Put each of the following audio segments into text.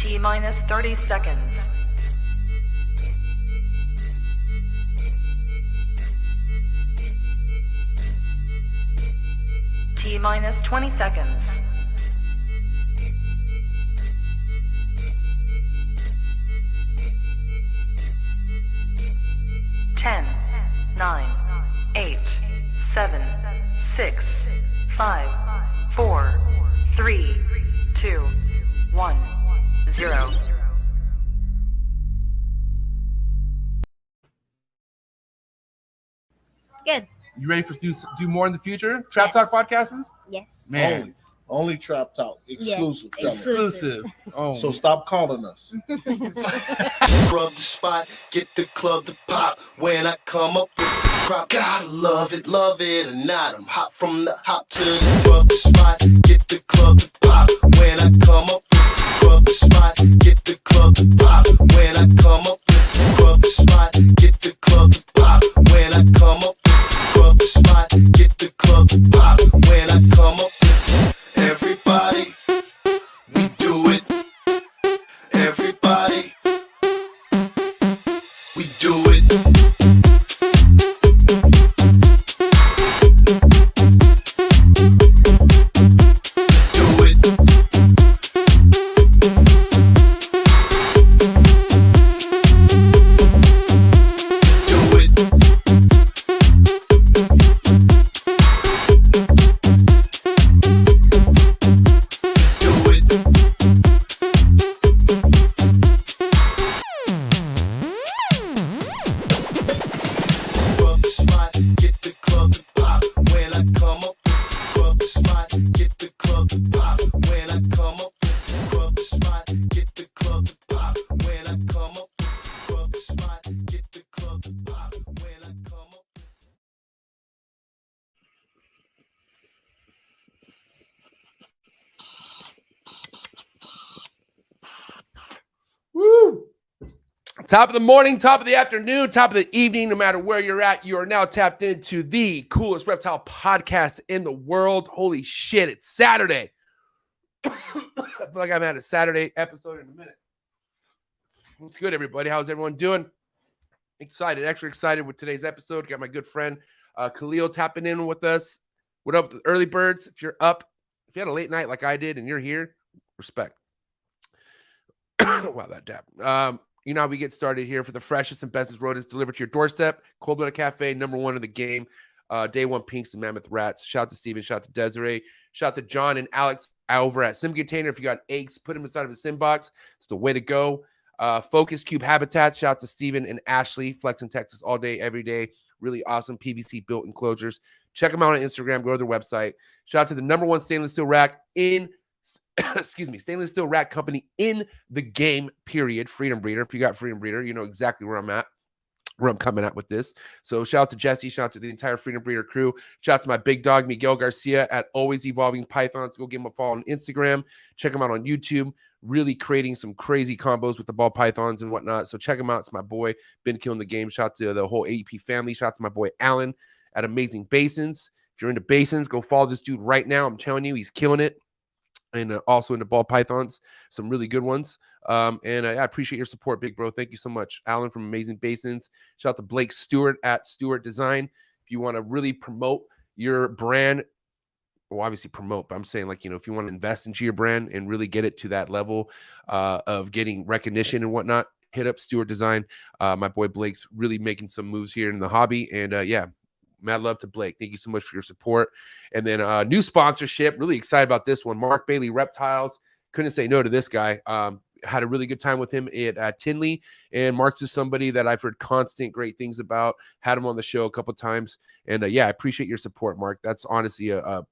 T-minus 30 seconds. T-minus 20 seconds. Ten, 9, 8, 7, 6, 5, 4, 3, 2, 1, 0. Good. You ready for do more in the future? Trap Talk podcasts? Yes. Man. Only Trap Talk. Exclusive. Yes. Exclusive. Oh. So stop calling us. Rub the spot, get the club to pop. When I come up with the crop, gotta love it or not. I'm hot from the hop to the rub the spot, get the club to pop. When I come up with the rub the spot, get the club to pop. When I come up with the rub the spot, get the club to pop. When I come up with the rub the spot, get the club to pop. When I come up with everybody, we do it. Everybody, we do it. Do it. Do it. Do it. Rub the spot, get the club to pop. When I come up with the rub the spot, get the club to pop. When I come up with the rub the spot, get the club to pop. When I come up with the rub the spot, get the club to pop. When I come up. Woo! Top of the morning, top of the afternoon, top of the evening, no matter where you're at, you are now tapped into the coolest reptile podcast in the world. Holy shit, it's Saturday. I feel like I've had a Saturday episode in a minute. What's good, everybody? How's everyone doing? Excited, extra excited with today's episode. Got my good friend Khalil tapping in with us. What up, early birds? If you're up, if you had a late night like I did and you're here, respect. Wow, that dab. You know how we get started here for the freshest and bestest rodents delivered to your doorstep. Cold Blooded Cafe, #1 in the game. Day One Pinks and Mammoth Rats. Shout out to Steven. Shout out to Desiree. Shout out to John and Alex over at Sim Container. If you got eggs, put them inside of a sim box. It's the way to go. Focus Cube Habitats. Shout out to Steven and Ashley. Flex in Texas all day, every day. Really awesome PVC built enclosures. Check them out on Instagram. Go to their website. Shout out to the #1 stainless steel rack in stainless steel rack company in the game, period. Freedom Breeder. If you got Freedom Breeder, you know exactly where I'm at, where I'm coming at with this. So shout out to Jesse. Shout out to the entire Freedom Breeder crew. Shout out to my big dog, Miguel Garcia at Always Evolving Pythons. Go give him a follow on Instagram. Check him out on YouTube. Really creating some crazy combos with the ball pythons and whatnot. So check him out. It's my boy. Been killing the game. Shout out to the whole AEP family. Shout out to my boy Alan at Amazing Basins. If you're into basins, go follow this dude right now. I'm telling you, he's killing it. And also into ball pythons, some really good ones. And I appreciate your support, big bro. Thank you so much. Alan from Amazing Basins. Shout out to Blake Stewart at Stewart Design. If you want to really promote your brand, well, obviously promote, but I'm saying, like, you know, if you want to invest into your brand and really get it to that level of getting recognition and whatnot, hit up Stewart Design. My boy Blake's really making some moves here in the hobby. And yeah, mad love to Blake. Thank you so much for your support. And then new sponsorship. Really excited about this one. Mark Bailey Reptiles. Couldn't say no to this guy. Had a really good time with him at TINLEY. And Mark's is somebody that I've heard constant great things about. Had him on the show a couple times. And yeah, I appreciate your support, Mark. That's honestly a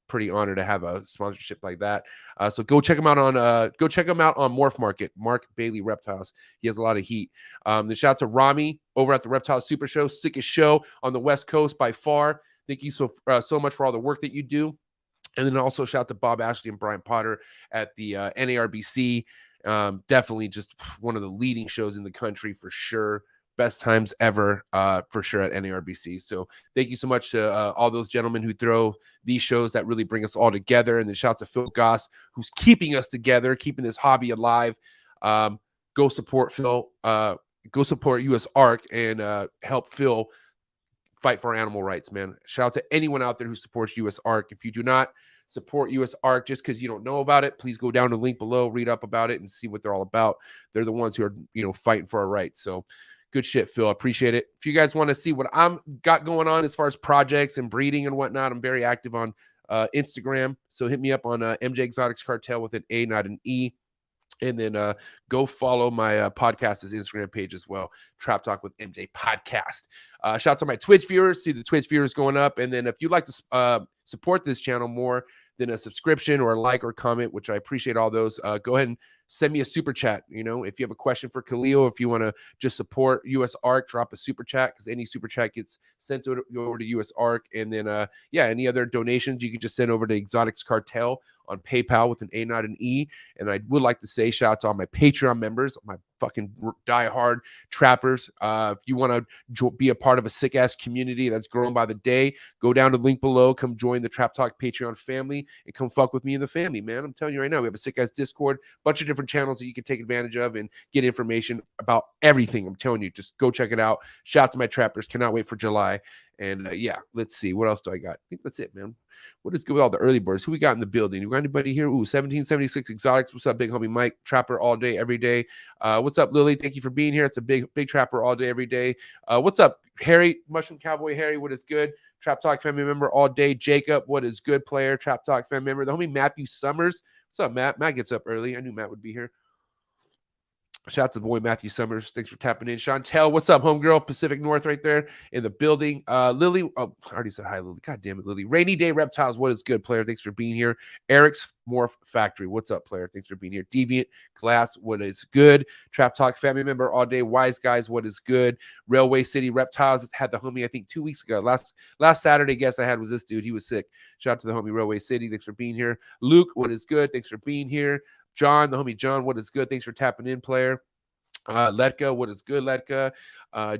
pretty honor to have a sponsorship like that. So go check him out on Morph Market, Mark Bailey Reptiles. He has a lot of heat. Then shout out to Rami over at the Reptile Super Show, sickest show on the West Coast by far. Thank you so much for all the work that you do. And then also shout out to Bob Ashley and Brian Potter at the NARBC. Definitely just one of the leading shows in the country for sure. best times ever, for sure, at NARBC. So thank you so much to all those gentlemen who throw these shows that really bring us all together. And then shout out to Phil Goss, who's keeping us together, keeping this hobby alive. Go support Phil. Go support US ARC and help Phil fight for animal rights, man. Shout out to anyone out there who supports US ARC. If you do not support US ARC just because you don't know about it, please go down to the link below, read up about it, and see what they're all about. They're the ones who are, fighting for our rights. So good shit, Phil. Appreciate it. If you guys want to see what I'm got going on as far as projects and breeding and whatnot, I'm very active on Instagram. So hit me up on mjexoticscartal with an A, not an E. And then go follow my podcast's Instagram page as well, Trap Talk with MJ Podcast. Shout out to my Twitch viewers. See the Twitch viewers going up. And then if you'd like to support this channel more than a subscription or a like or comment, which I appreciate all those, go ahead and send me a super chat. If you have a question for Khalil, if you want to just support US ARC, drop a super chat, because any super chat gets sent over to US ARC. And then, any other donations you can just send over to Exotics Cartel on PayPal with an A, not an E. And I would like to say shout out to all my Patreon members, my fucking diehard trappers. If you want to be a part of a sick ass community that's growing by the day, go down to the link below, come join the Trap Talk Patreon family, and come fuck with me and the family, man. I'm telling you right now, we have a sick ass Discord, bunch of different channels that you can take advantage of and get information about everything. I'm telling you, just go check it out. Shout out to my trappers. Cannot wait for July. And let's see. What else do I got? I think that's it, man. What is good with all the early birds? Who we got in the building? You got anybody here? 1776 Exotics. What's up, big homie Mike? Trapper all day, every day. What's up, Lily? Thank you for being here. It's a big trapper all day, every day. What's up, Harry? Mushroom Cowboy Harry. What is good? Trap Talk family member all day. Jacob. What is good? Player. Trap Talk family member. The homie Matthew Summers. What's up, Matt? Matt gets up early. I knew Matt would be here. Shout out to the boy Matthew Summers. Thanks for tapping in. Chantel, what's up, homegirl? Pacific North right there in the building. Lily, I already said hi, Lily. God damn it, Lily. Rainy Day Reptiles, what is good, player? Thanks for being here. Eric's Morph Factory, what's up, player? Thanks for being here. Deviant Glass, what is good? Trap Talk family member all day. Wise Guys, what is good? Railway City Reptiles had the homie, I think 2 weeks ago. Last Saturday guest I had was this dude. He was sick. Shout out to the homie Railway City. Thanks for being here. Luke, what is good? Thanks for being here. John, the homie John, what is good? Thanks for tapping in, player. Letka, what is good, Letka?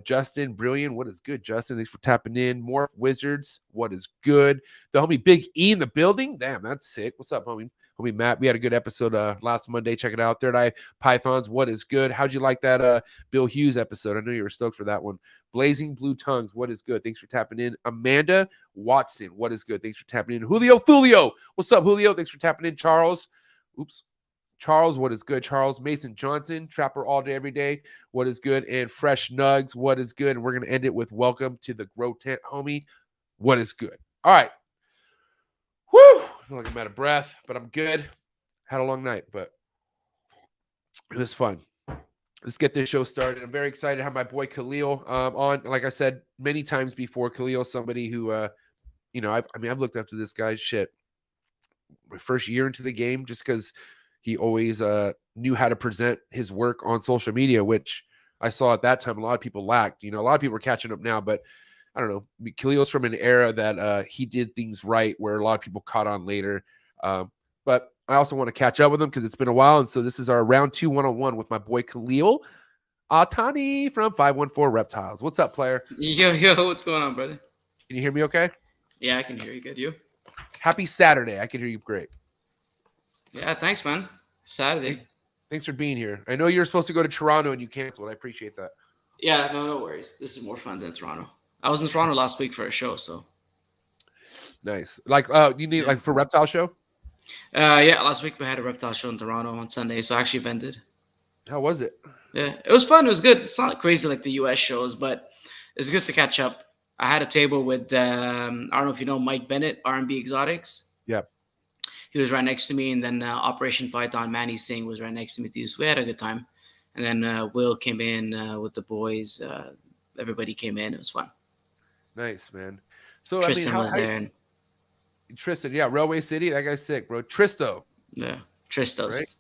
Justin, brilliant. What is good, Justin? Thanks for tapping in. Morph Wizards, what is good? The homie Big E in the building. Damn, that's sick. What's up, homie? Homie Matt, we had a good episode last Monday. Check it out. Third Eye Pythons, what is good? How'd you like that Bill Hughes episode? I know you were stoked for that one. Blazing Blue Tongues, what is good? Thanks for tapping in. Amanda Watson, what is good? Thanks for tapping in. Julio Fulio, what's up, Julio? Thanks for tapping in. Charles, what is good? Charles Mason Johnson, Trapper all day, every day. What is good? And Fresh Nugs, what is good? And we're going to end it with welcome to the Grow Tent, homie. What is good? All right. Woo! I feel like I'm out of breath, but I'm good. Had a long night, but it was fun. Let's get this show started. I'm very excited to have my boy Khalil on. Like I said many times before, Khalil, somebody who, I've looked up to this guy. Shit. My first year into the game, just because he always knew how to present his work on social media, which I saw at that time a lot of people lacked. A lot of people are catching up now, but I don't know. Khalil's from an era that he did things right where a lot of people caught on later. But I also want to catch up with him because it's been a while. And so this is our round 2 1-on-1 with my boy Khalil Itani from 514 Reptiles. What's up, player? Yo, what's going on, brother? Can you hear me okay? Yeah, I can hear you good. You? Happy Saturday. I can hear you great. Yeah, thanks, man. Saturday. Thanks for being here. I know you were supposed to go to Toronto and you canceled. I appreciate that. Yeah, no worries. This is more fun than Toronto. I was in Toronto last week for a show, so. Nice. Like, you need like for Reptile show? Yeah, last week we had a Reptile show in Toronto on Sunday, so I actually vended. How was it? Yeah, it was fun. It was good. It's not crazy like the US shows, but it's good to catch up. I had a table with, I don't know if you know Mike Bennett, R&B Exotics. Yeah. He was right next to me, and then Operation Python, Manny Singh was right next to me too. So we had a good time. And then Will came in with the boys. Everybody came in. It was fun. Nice, man. So Tristan was there. And Tristan, yeah, Railway City. That guy's sick, bro. Tristo. Yeah, Tristos. Right?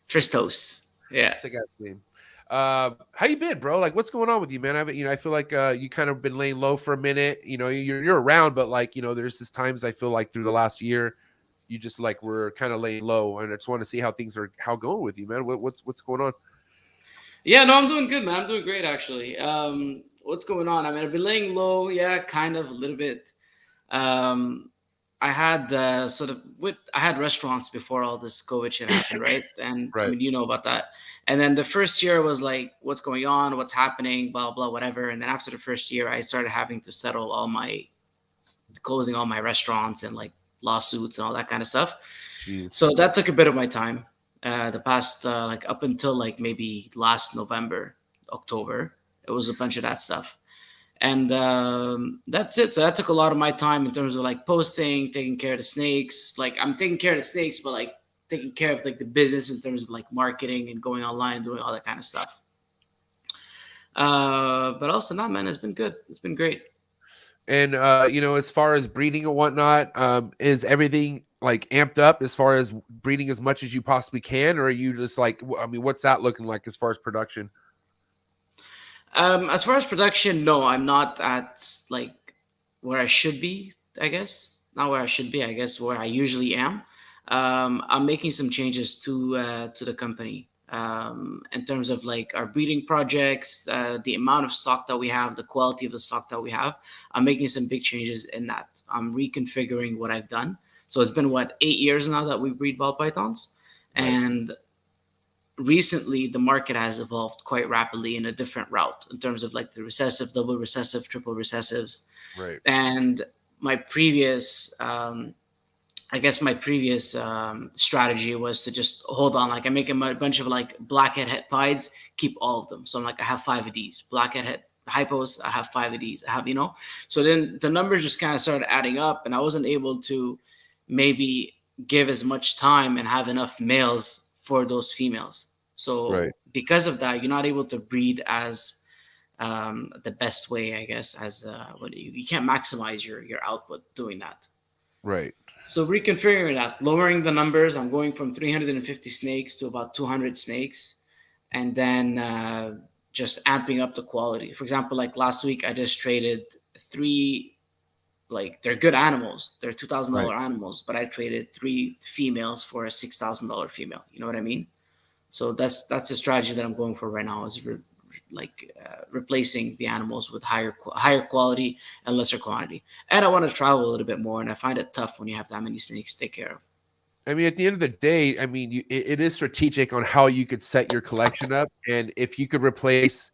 Tristos. Yeah. Sick ass name. How you been, bro? Like, what's going on with you, man? I feel like you kind of been laying low for a minute. You're around, but like, there's just times I feel like through the last year, you just like we're kind of laying low, and I just want to see how things are going with you, man. What's going on? Yeah, no, I'm doing good, man. I'm doing great, actually. What's going on? I mean, I've been laying low, yeah, kind of a little bit. Um, I had I had restaurants before all this COVID shit happened, right? And I Right. mean, you know about that. And then the first year was like, what's going on? What's happening? Blah blah, whatever. And then after the first year, I started having to settle closing all my restaurants and like lawsuits and all that kind of stuff. Jeez. So that took a bit of my time. The past like up until like maybe last November, October, it was a bunch of that stuff, and that's it. So that took a lot of my time in terms of like posting, taking care of the snakes. Like I'm taking care of the snakes, but like taking care of like the business in terms of like marketing and going online and doing all that kind of stuff. But also, not man, it's been good. It's been great. And as far as breeding and whatnot, is everything like amped up as far as breeding as much as you possibly can, or are you just like, I mean, what's that looking like as far as production? As far as production, no, I'm not at like where I should be, I guess. Not where I should be, I guess where I usually am. I'm making some changes to the company in terms of like our breeding projects, the amount of stock that we have, the quality of the stock that we have. I'm making some big changes in that. I'm reconfiguring what I've done. So it's been what 8 years now that we breed ball pythons, Right. and recently the market has evolved quite rapidly in a different route in terms of like the recessive, double recessive, triple recessives. Right. And my previous I guess my previous strategy was to just hold on. Like I make a bunch of like blackhead het pieds, keep all of them. So I'm like, I have 5 of these blackhead het hypos. I have 5 of these. I have, So then the numbers just kind of started adding up, and I wasn't able to maybe give as much time and have enough males for those females. So Right. because of that, you're not able to breed as the best way, I guess. As you can't maximize your output doing that. Right. So reconfiguring that, lowering the numbers. I'm going from 350 snakes to about 200 snakes, and then just amping up the quality. For example, like last week, I just traded 3. Like they're good animals, they're $2,000 Right. animals, but I traded 3 females for a $6,000 female. You know what I mean? So that's the strategy that I'm going for right now. Is replacing the animals with higher quality and lesser quantity. And I want to travel a little bit more, and I find it tough when you have that many snakes to take care of. I mean, at the end of the day, I mean, it is strategic on how you could set your collection up, and if you could replace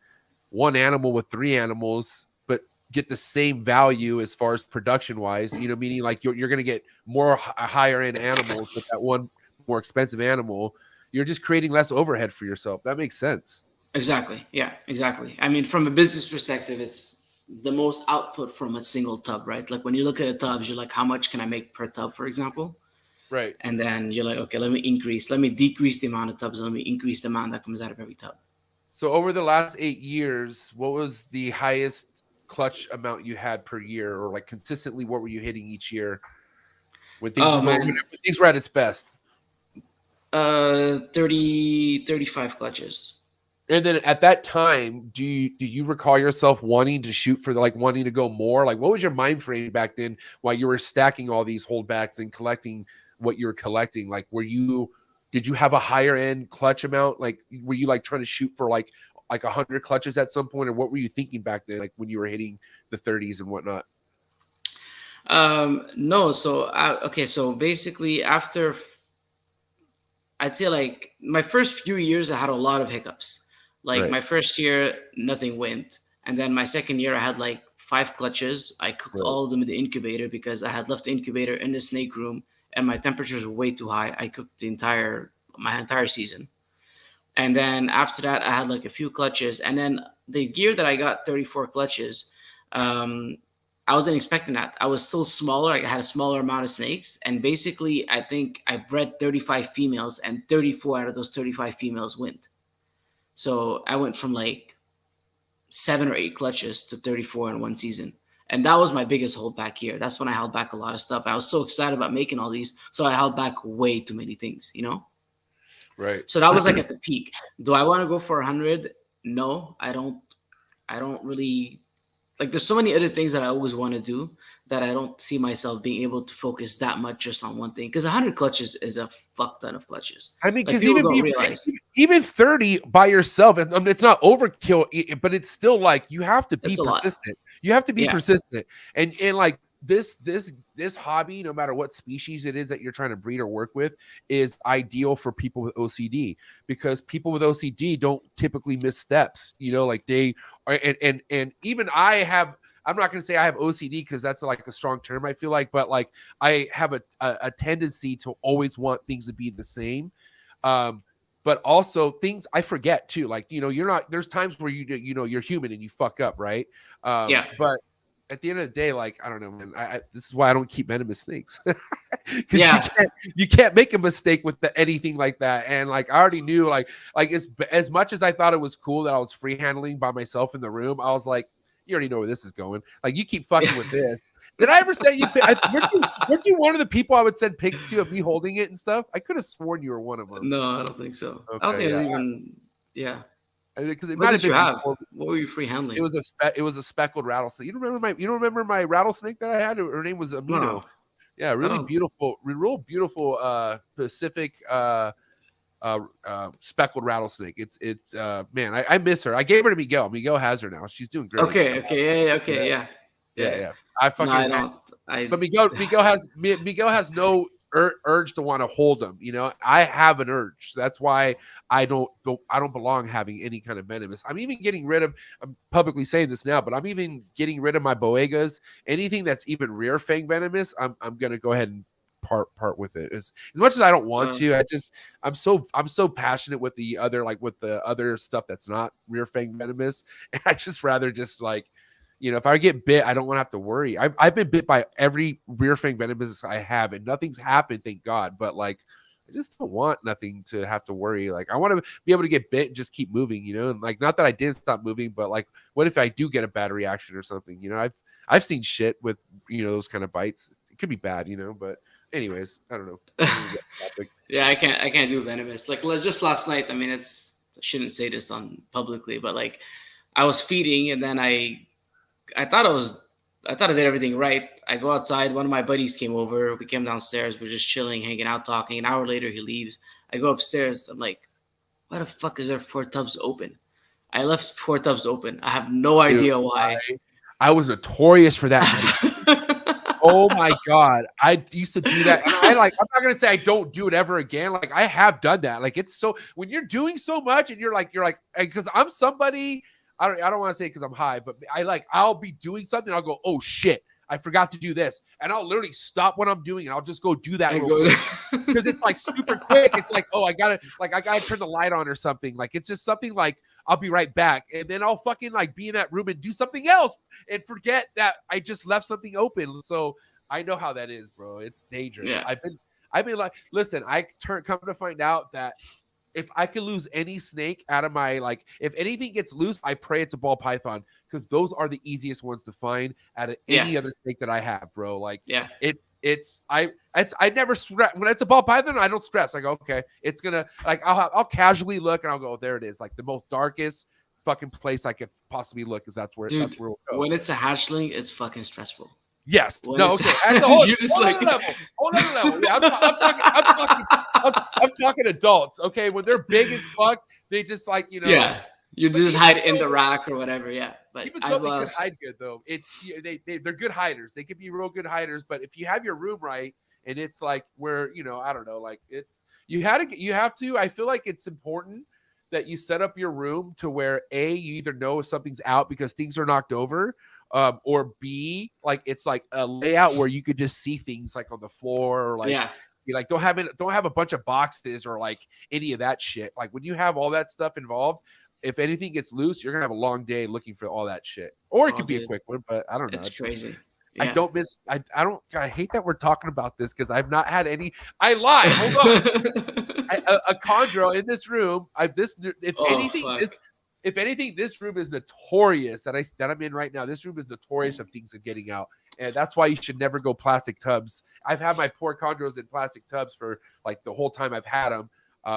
one animal with 3 animals, but get the same value as far as production wise, meaning like you're going to get more higher end animals with that one more expensive animal. You're just creating less overhead for yourself. That makes sense. Exactly. Yeah, exactly. I mean, from a business perspective, it's the most output from a single tub, right? Like when you look at a tubs, you're like, how much can I make per tub, for example? Right. And then you're like, okay, let me decrease the amount of tubs, let me increase the amount that comes out of every tub. So over the last 8 years, what was the highest clutch amount you had per year, or like consistently, what were you hitting each year when things were going, when things were at its best? 35 clutches. And then at that time, do you recall yourself wanting to shoot for wanting to go more? Like, what was your mind frame back then while you were stacking all these holdbacks and collecting what you were collecting? Like, did you have a higher end clutch amount? Like, were you like trying to shoot for like 100 clutches at some point, or what were you thinking back then, like when you were hitting the 30s and whatnot? No. So, okay. So basically after, I'd say like my first few years, I had a lot of hiccups. Like Right. my first year, nothing went. And then my second year, I had like 5 clutches. I cooked Right. all of them in the incubator because I had left the incubator in the snake room and my temperatures were way too high. I cooked my entire season. And then after that, I had like a few clutches. And then the year that I got 34 clutches, I wasn't expecting that. I was still smaller. I had a smaller amount of snakes. And basically, I think I bred 35 females, and 34 out of those 35 females went. So I went from like 7 or 8 clutches to 34 in one season. And that was my biggest holdback year. That's when I held back a lot of stuff. I was so excited about making all these. So I held back way too many things, Right. So that was like at the peak. Do I want to go for 100? No, I don't really Like there's so many other things that I always want to do that I don't see myself being able to focus that much just on one thing. Because 100 clutches is a fuck ton of clutches. I mean, Like because people don't realize even 30 by yourself, it's not overkill, but it's still like you have to be it's a lot. persistent. You have to be Yeah. persistent, and like this hobby, no matter what species it is that you're trying to breed or work with, is ideal for people with OCD, because people with OCD don't typically miss steps. You know, like they are, and even I have. I'm not going to say I have OCD because that's like a strong term, I feel like, but like I have a tendency to always want things to be the same. But also things I forget too. Like, you know, there's times where you're human and you fuck up, right? Yeah. But at the end of the day, like, I don't know, man. This is why I don't keep venomous snakes. Because Yeah. you can't make a mistake with anything like that. And like I already knew, like as much as I thought it was cool that I was free handling by myself in the room, I was like, you already know where this is going. Like, you keep fucking with this. Did I ever send you? Weren't you one of the people I would send pics to of me holding it and stuff? I could have sworn you were one of them. No, I don't think so. Okay, I don't think yeah. it was even. Yeah. Because it What might did have you been have? before. What were you free handling? It was a speckled rattlesnake. You don't remember my rattlesnake that I had? Her name was Amino. No. Yeah, really don't- beautiful, real beautiful Pacific speckled rattlesnake. It's man, I miss her. I gave her to Miguel. Miguel has her now. She's doing great. Okay. Yeah. I fucking. No, I don't. But Miguel has no urge to want to hold them. You know, I have an urge. That's why I don't belong having any kind of venomous. I'm even getting rid of. I'm publicly saying this now, but I'm even getting rid of my Boegas. Anything that's even rear fang venomous, I'm gonna go ahead and part with it. As much as I don't want to, I'm so passionate with the other stuff that's not rear fang venomous. And I just rather just like, you know, if I get bit, I don't want to have to worry. I've been bit by every rear fang venomous I have, and nothing's happened, thank God. But like, I just don't want nothing to have to worry. Like, I want to be able to get bit and just keep moving, you know. And like, not that I didn't stop moving, but like, what if I do get a bad reaction or something? You know, I've seen shit with, you know, those kind of bites. It could be bad, you know. But anyways, I don't know. Yeah, I can't do venomous. Like just last night. I mean, I shouldn't say this on publicly, but like, I was feeding, and then I thought I did everything right. I go outside. One of my buddies came over. We came downstairs. We're just chilling, hanging out, talking. An hour later, he leaves. I go upstairs. I'm like, why the fuck is there 4 tubs open? I left 4 tubs open. I have no idea why. I was notorious for that. Oh my God. I used to do that. And I'm not going to say I don't do it ever again. Like, I have done that. Like, it's so, when you're doing so much and you're like, because I'm somebody, I don't want to say because I'm high, but I'll be doing something. I'll go, oh shit, I forgot to do this. And I'll literally stop what I'm doing and I'll just go do that real quick. Because it's like super quick. It's like, oh, I gotta turn the light on or something. Like, it's just something like, I'll be right back. And then I'll fucking like be in that room and do something else and forget that I just left something open. So I know how that is, bro. It's dangerous. Yeah. I've been like, listen, come to find out that if I could lose any snake out of my, like, if anything gets loose, I pray it's a ball python, because those are the easiest ones to find out of any other snake that I have, bro. Like, I never stress when it's a ball python. I don't stress. I go, okay, it's gonna, like, I'll casually look and I'll go, there it is. Like, the most darkest fucking place I could possibly look is that's where we'll go. When it's a hatchling, it's fucking stressful. Yes. When no. Okay. Whole other level. Yeah, I'm talking adults. Okay. When they're big as fuck, they just like, you know. Yeah. You just hide in the rack or whatever. Yeah. But even so, they can hide good though. It's they're good hiders. They can be real good hiders. But if you have your room right, and it's like where, you know, I don't know, like it's you have to. I feel like it's important that you set up your room to where A, you either know if something's out because things are knocked over. Or B, like it's like a layout where you could just see things like on the floor, or like you like don't have a bunch of boxes or like any of that shit. Like, when you have all that stuff involved, if anything gets loose, you're gonna have a long day looking for all that shit. Or it could be a quick one, but I don't know. It's crazy. I don't miss. I hate that we're talking about this because I've not had any. I lied. Hold on. A chondro in this room. If anything, this room is notorious that I'm in right now. This room is notorious of things getting out, and that's why you should never go plastic tubs. I've had my poor chondros in plastic tubs for like the whole time I've had them,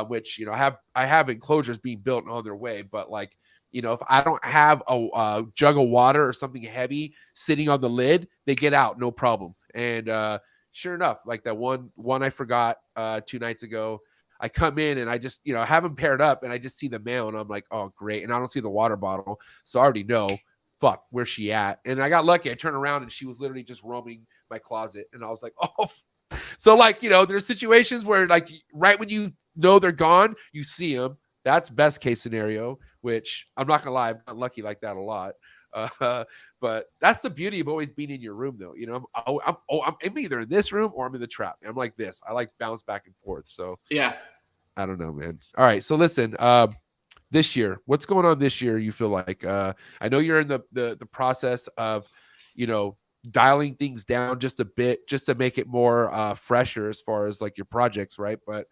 which, you know, I have enclosures being built on their way, but like You know, if I don't have a jug of water or something heavy sitting on the lid, they get out, no problem. And sure enough, like that one I forgot 2 nights ago, I come in and I just, you know, have them paired up and I just see the mail and I'm like, oh, great. And I don't see the water bottle. So I already know, fuck, where's she at? And I got lucky. I turned around and she was literally just roaming my closet. And I was like, oh, so like, you know, there's situations where like right when you know they're gone, you see them. That's best case scenario, which I'm not gonna lie, I've got lucky like that a lot. But that's the beauty of always being in your room, though. You know, I'm either in this room or I'm in the trap. I'm like this. I like bounce back and forth. So Yeah. I don't know, man. All right, so listen. This year, what's going on this year? You feel like I know you're in the process of, you know, dialing things down just a bit, just to make it more fresher as far as like your projects, right? But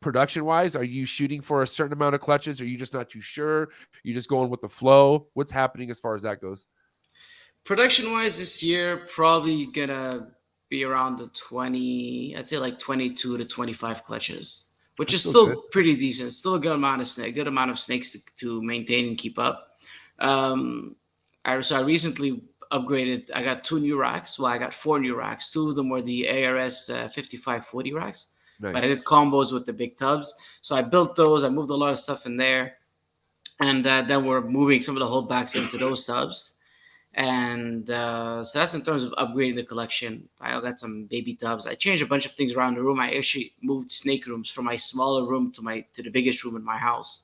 production wise, are you shooting for a certain amount of clutches? Are you just not too sure? You just going with the flow? What's happening as far as that goes? Production wise this year, probably gonna be around the 20, I'd say like 22 to 25 clutches, which That's is still still good. pretty decent. Still a good amount of snakes to maintain and keep up. So I recently upgraded. I got 2 new racks. Well, I got 4 new racks. 2 of them were the ARS 5540 racks. Nice. But I did combos with the big tubs. So I built those. I moved a lot of stuff in there. And then we're moving some of the holdbacks into those tubs. And so that's in terms of upgrading the collection. I got some baby tubs. I changed a bunch of things around the room. I actually moved snake rooms from my smaller room to the biggest room in my house.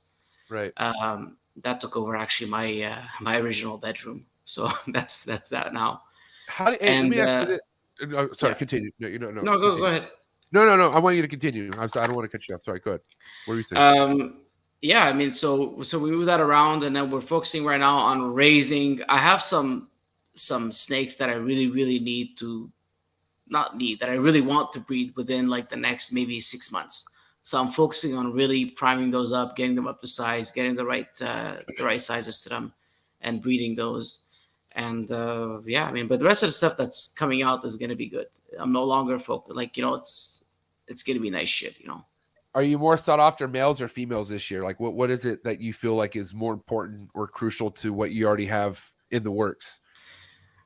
Right. That took over actually my original bedroom. So that's that now. Let me ask you this. Sorry, yeah. Continue. No, No, go ahead. No. I want you to continue. I don't want to cut you off. Sorry, go ahead. What are you saying? Yeah, I mean, so we move that around, and then we're focusing right now on raising. I have some snakes that I really that I really want to breed within like the next maybe 6 months. So I'm focusing on really priming those up, getting them up to size, getting the right sizes to them, and breeding those. And yeah, I mean, but the rest of the stuff that's coming out is gonna be good. I'm no longer focused, like, you know, it's gonna be nice shit, you know. Are you more sought after males or females this year? Like, what is it that you feel like is more important or crucial to what you already have in the works?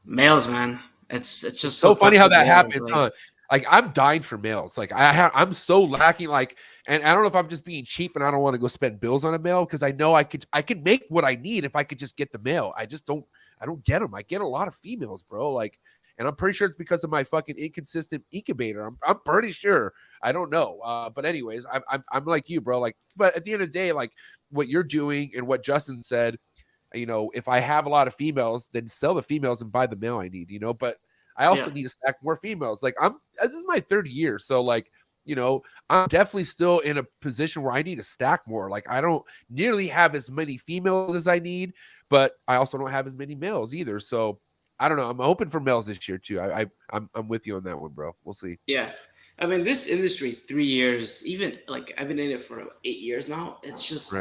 Males, man. It's just so funny how that males, happens, like, huh? Like, I'm dying for males. Like, I'm so lacking. Like, and I don't know if I'm just being cheap and I don't want to go spend bills on a male, because I know I could make what I need if I could just get the male. I don't get them. I get a lot of females, bro. Like, and I'm pretty sure it's because of my fucking inconsistent incubator. I'm pretty sure. I don't know. But anyways, I'm like you, bro. Like, but at the end of the day, like what you're doing and what Justin said, you know, if I have a lot of females, then sell the females and buy the male I need, you know. But I also need to stack more females. Like, this is my 3rd year. So like, you know, I'm definitely still in a position where I need to stack more. Like, I don't nearly have as many females as I need, but I also don't have as many males either. So I don't know. I'm open for males this year too. I'm with you on that one, bro. We'll see. Yeah. I mean, this industry, 3 years, even like I've been in it for 8 years now. It's just,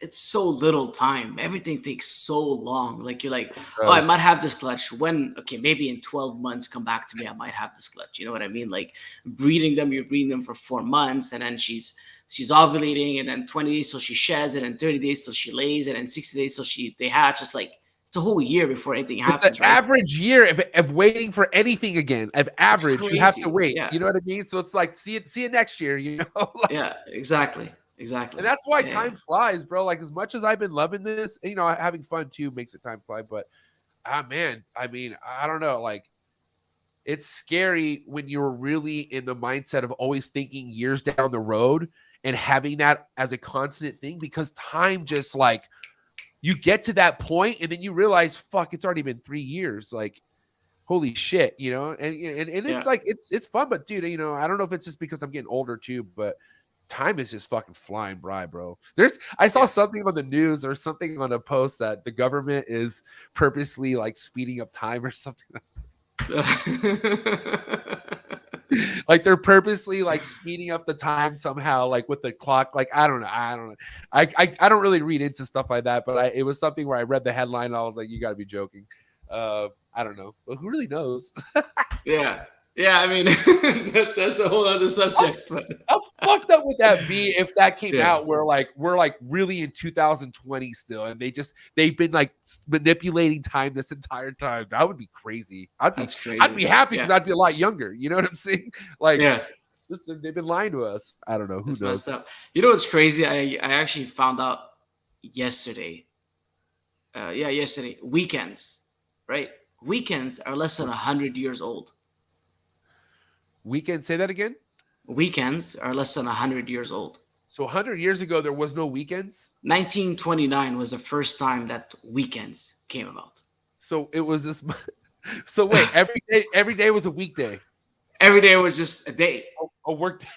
it's so little time. Everything takes so long. Like, you're like, oh, I might have this clutch when, okay, maybe in 12 months, come back to me, I might have this clutch. You know what I mean? Like, you're breeding them for 4 months, and then she's ovulating, and then 20 days till she sheds, and then 30 days till she lays, and then 60 days till they hatch. It's like, it's a whole year before anything happens. It's an average year of waiting for anything again. Of average, you have to wait. Yeah. You know what I mean? So it's like, see it next year. You know? Like, yeah, exactly. And that's why time flies, bro. Like, as much as I've been loving this, you know, having fun too makes the time fly. But man, I mean, I don't know. Like, it's scary when you're really in the mindset of always thinking years down the road and having that as a constant thing, because time just like, you get to that point and then you realize, fuck, it's already been 3 years. Like, holy shit, you know? And it's like, it's fun, but dude, you know, I don't know if it's just because I'm getting older too, but time is just fucking flying by, bro. I saw something on the news or something on a post that the government is purposely like speeding up time or something. Like, they're purposely like speeding up the time somehow, like with the clock. Like, I don't know. I don't really read into stuff like that, but it was something where I read the headline and I was like, you got to be joking. I don't know, but who really knows? Yeah. Yeah, I mean, that's a whole other subject. But How fucked up would that be if that came Yeah. out where like we're like really in 2020 still, and they've been like manipulating time this entire time? That would be crazy. that's crazy. I'd be happy because Yeah. I'd be a lot younger. You know what I'm saying? Like Yeah, they've been lying to us. I don't know. Who it's knows? messed up. You know what's crazy? I actually found out yesterday. Yesterday. Weekends, right? Weekends are less than 100 years old. Weekend. Say that again. Weekends are less than 100 years old. So 100 years ago there was no weekends. 1929 was the first time that weekends came about. So it was this. So wait, every day was a weekday. Every day was just a day. A work day.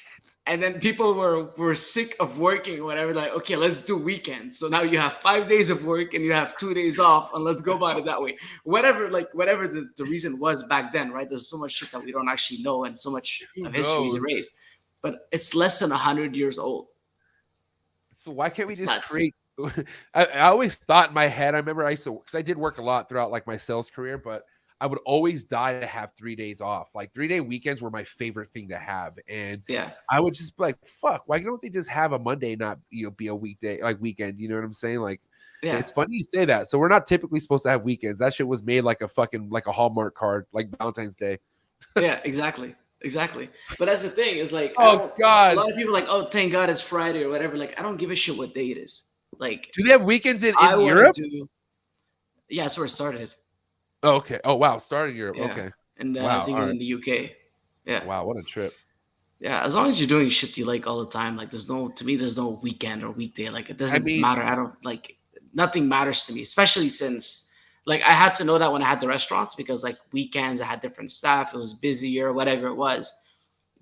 And then people were sick of working or whatever. Like, okay, let's do weekends. So now you have 5 days of work and you have 2 days off, and let's go about it that way. Whatever the reason was back then, right? There's so much shit that we don't actually know, and so much Who of history is knows? erased. But it's less than 100 years old. So why can't we It's just nuts. create? I always thought in my head. I remember I used to, because I did work a lot throughout like my sales career, but I would always die to have 3 days off. Like 3 day weekends were my favorite thing to have, and Yeah. I would just be like, "Fuck, why don't they just have a Monday not be a weekday like weekend?" You know what I'm saying? Like, Yeah. it's funny you say that. So we're not typically supposed to have weekends. That shit was made like a fucking like a Hallmark card, like Valentine's Day. Yeah, exactly. But that's the thing, is like, Oh, God. a lot of people are like, oh, thank God it's Friday or whatever. Like, I don't give a shit what day it is. Like, Do they have weekends in I wanna Europe? Yeah, that's where it started. Oh, okay. Oh wow, started in Europe. Yeah. Okay. And Wow, I think all in right. the UK. Yeah. Wow, what a trip. Yeah, as long as you're doing shit you like all the time, like there's no weekend or weekday. Like it doesn't mean- matter. I don't like nothing matters to me, especially since like I had to know that when I had the restaurants, because like weekends I had different staff, it was busier, whatever it was.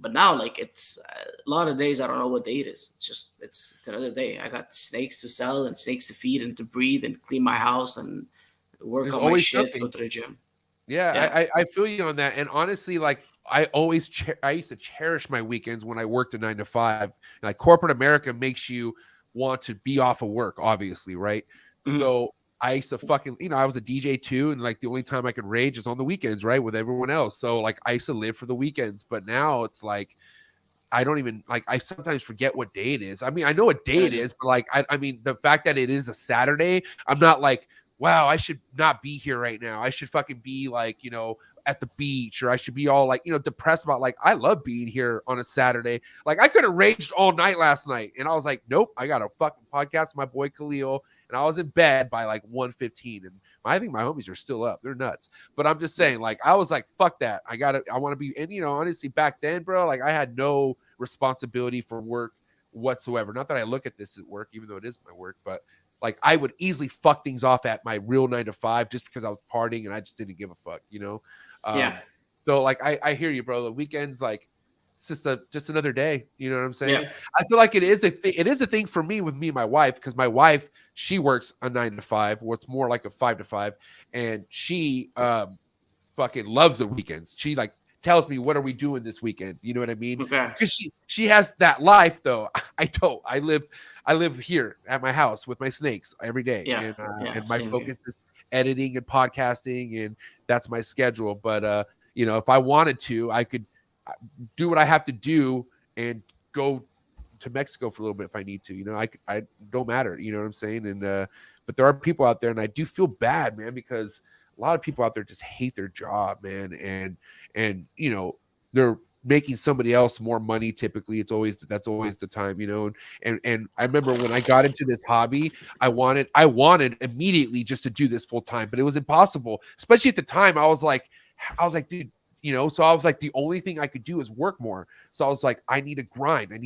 But now like it's a lot of days I don't know what day it is. It's another day. I got snakes to sell and snakes to feed and to breathe and clean my house and work There's on my always shit, something. go to the gym. Yeah, Yeah. I feel you on that. And honestly, like I used to cherish my weekends when I worked a 9 to 5. Like corporate America makes you want to be off of work, obviously, right? Mhm. So I used to fucking, I was a DJ too, and like the only time I could rage is on the weekends, right, with everyone else. So like I used to live for the weekends, but now it's like I don't even like. I sometimes forget what day it is. I mean, I know what day it is, but like I mean, the fact that it is a Saturday, I'm not like, wow, I should not be here right now. I should fucking be like, at the beach, or I should be all like, depressed about like, I love being here on a Saturday. Like I could have raged all night last night. And I was like, nope, I got a fucking podcast with my boy Khalil. And I was in bed by like 1:15. And I think my homies are still up. They're nuts. But I'm just saying, like, I was like, fuck that. I want to be, and honestly, back then, bro, like I had no responsibility for work whatsoever. Not that I look at this as work, even though it is my work, but like I would easily fuck things off at my real 9 to 5 just because I was partying and I just didn't give a fuck, Yeah. So like I hear you, bro. The weekends, like it's just another day. You know what I'm saying? Yeah. I feel like it is a thing for me with me and my wife, because my wife, she works a 9 to 5, or it's more like a 5 to 5, and she fucking loves the weekends. She like tells me, what are we doing this weekend? You know what I mean? Okay. Because she has that life though. I don't. I live here at my house with my snakes every day. Yeah. And my Same focus is editing and podcasting, and that's my schedule. But if I wanted to, I could do what I have to do and go to Mexico for a little bit if I need to. I don't matter. You know what I'm saying? And but there are people out there, and I do feel bad, man, because a lot of people out there just hate their job, man, and they're making somebody else more money. Typically, that's always the time, and I remember when I got into this hobby, I wanted immediately just to do this full time, but it was impossible, especially at the time. I was like, dude, so I was like, the only thing I could do is work more. So I was like, I need to grind. And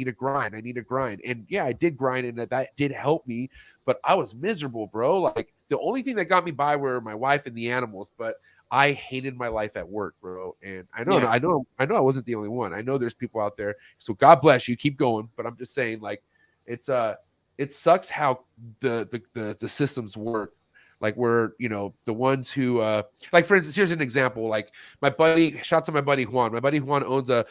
yeah, I did grind, and that did help me, but I was miserable, bro. Like the only thing that got me by were my wife and the animals, but I hated my life at work, bro. And I know I wasn't the only one. I know there's people out there. So God bless you. Keep going. But I'm just saying, like, it sucks how the systems work. Like we're, the ones who, like, for instance, here's an example. Like shouts to my buddy Juan. My buddy Juan owns a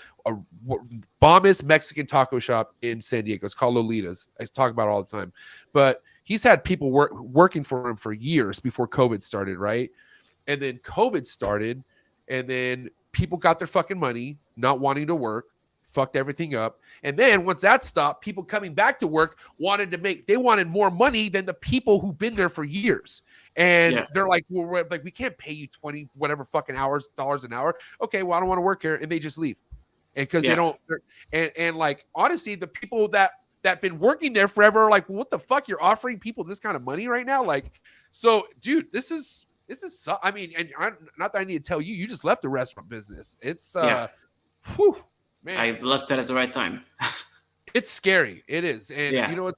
bombest Mexican taco shop in San Diego. It's called Lolita's. I talk about it all the time. But he's had people working for him for years before COVID started, right? And then COVID started, and then people got their fucking money, not wanting to work, fucked everything up. And then once that stopped, people coming back to work they wanted more money than the people who've been there for years. And they're like, well, we can't pay you 20 whatever fucking dollars an hour. Okay, well, I don't want to work here. And they just leave. And because they don't, and like, honestly, the people that been working there forever are like, well, what the fuck? You're offering people this kind of money right now? Like, so dude, this is, I mean, and not that I need to tell you, you just left the restaurant business. It's, whew, man. I left that at the right time. It's scary. It is. And you know what?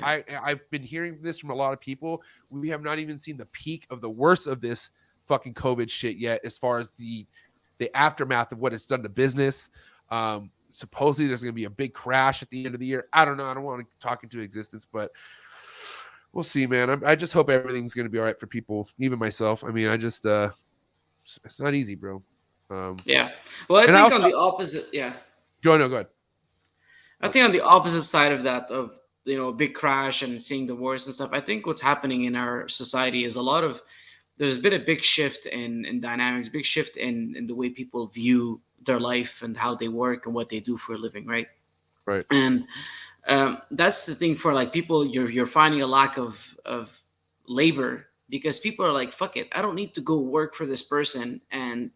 I've been hearing this from a lot of people. We have not even seen the peak of the worst of this fucking COVID shit yet, as far as the aftermath of what it's done to business. Supposedly there's going to be a big crash at the end of the year. I don't know. I don't want to talk into existence, but we'll see, man. I just hope everything's going to be all right for people, even myself. I mean, I just, it's not easy, bro. Well, I think on the opposite, Go ahead. I think on the opposite side of that, of, you know, a big crash and seeing the worst and stuff, I think what's happening in our society is there's been a big shift in dynamics, big shift in the way people view their life and how they work and what they do for a living, right? Right. And that's the thing for like people, you're finding a lack of labor because people are like, fuck it, I don't need to go work for this person and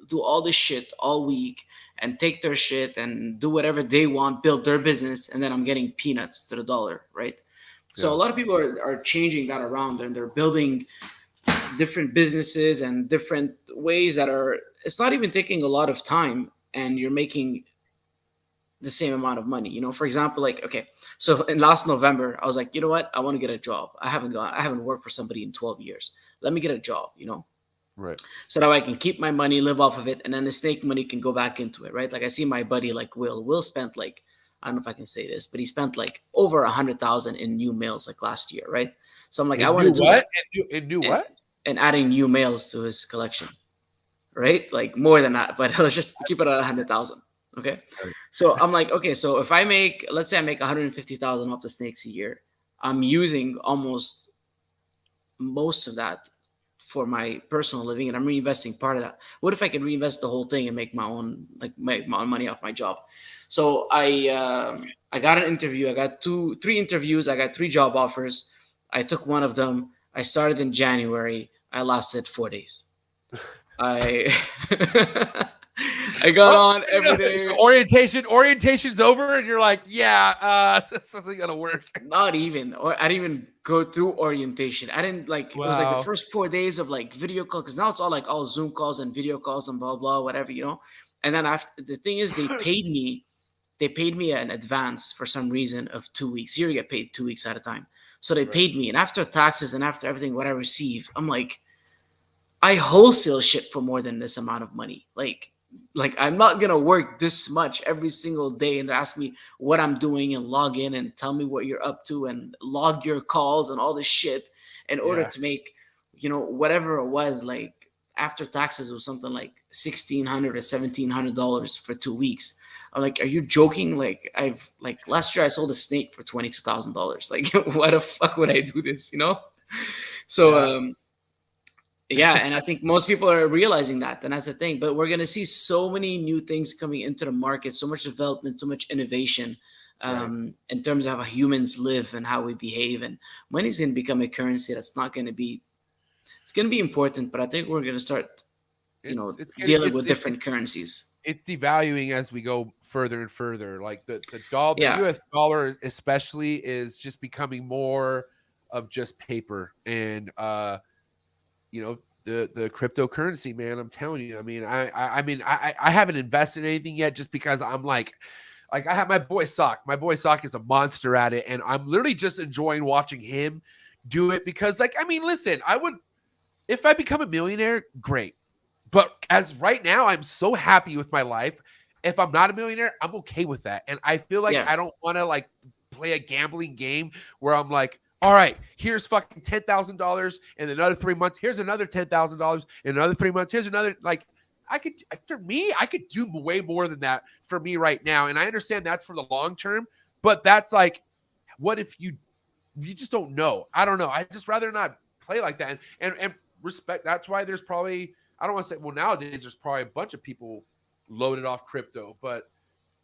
do all this shit all week and take their shit and do whatever they want, build their business, and then I'm getting peanuts to the dollar, right? So a lot of people are changing that around, and they're building different businesses and different ways it's not even taking a lot of time, and you're making the same amount of money. You know, for example, like, okay, so in last November, I was like, you know what? I want to get a job. I haven't worked for somebody in 12 years. Let me get a job, you know? Right. So that way I can keep my money, live off of it, and then the snake money can go back into it, right? Like I see my buddy, like Will spent like, I don't know if I can say this, but he spent like over 100,000 in new mails like last year, right? So I'm like, I want to do what? That. What? And adding new mails to his collection, right? Like more than that, but let's just keep it at 100,000. Okay. Right. So I'm like, okay, so if let's say I make 150,000 off the snakes a year, I'm using almost most of that for my personal living, and I'm reinvesting part of that. What if I could reinvest the whole thing and make my own money off my job? So I got an interview. I got 3 interviews. I got 3 job offers. I took one of them. I started in January. I lasted 4 days. I got on every day. Orientation's over, and you're like, this isn't gonna work. Not even, or I didn't even go through orientation. I didn't like. Wow. It was like the first 4 days of like video call, because now it's all Zoom calls and video calls and blah blah whatever, you know. And then after, the thing is, they paid me an advance for some reason of 2 weeks. Here you get paid 2 weeks at a time. So they paid me, and after taxes and after everything, what I receive, I'm like, I wholesale shit for more than this amount of money. Like I'm not gonna work this much every single day and ask me what I'm doing and log in and tell me what you're up to and log your calls and all this shit in order to make, you know, whatever it was, like after taxes, it was something like $1,600 or $1,700 for 2 weeks. I'm like, are you joking? Like last year I sold a snake for $22,000. Like, why the fuck would I do this? You know? So, and I think most people are realizing that, and that's the thing. But we're going to see so many new things coming into the market, so much development, so much innovation in terms of how humans live and how we behave. And money is going to become a currency that's not going to be, it's going to be important, but I think we're going to start, dealing with different currencies. It's devaluing as we go further and further. Like the dollar, the US dollar especially is just becoming more of just paper. And, the cryptocurrency, man, I'm telling you, I mean, I haven't invested in anything yet, just because I'm like I have my boy Sock. My boy Sock is a monster at it. And I'm literally just enjoying watching him do it, because listen, if I become a millionaire, great. But as right now, I'm so happy with my life. If I'm not a millionaire, I'm okay with that. And I feel like I don't want to like play a gambling game where I'm like, all right, here's fucking $10,000 in another 3 months. Here's another $10,000 in another 3 months. Here's another, like, I could do way more than that for me right now. And I understand that's for the long term, but that's like, what if you just don't know? I don't know. I just rather not play like that and respect. That's why there's probably I don't want to say, well, nowadays there's probably a bunch of people loaded off crypto, but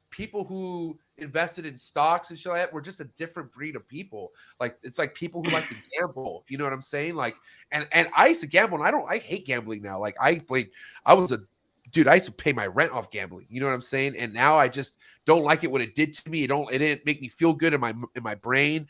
people who invested in stocks and shit like that were just a different breed of people. Like, it's like people who like to gamble. You know what I'm saying? Like, and I used to gamble, and I hate gambling now. Like, I was a dude. I used to pay my rent off gambling. You know what I'm saying? And now I just don't like it. What it did to me, it didn't make me feel good in my brain.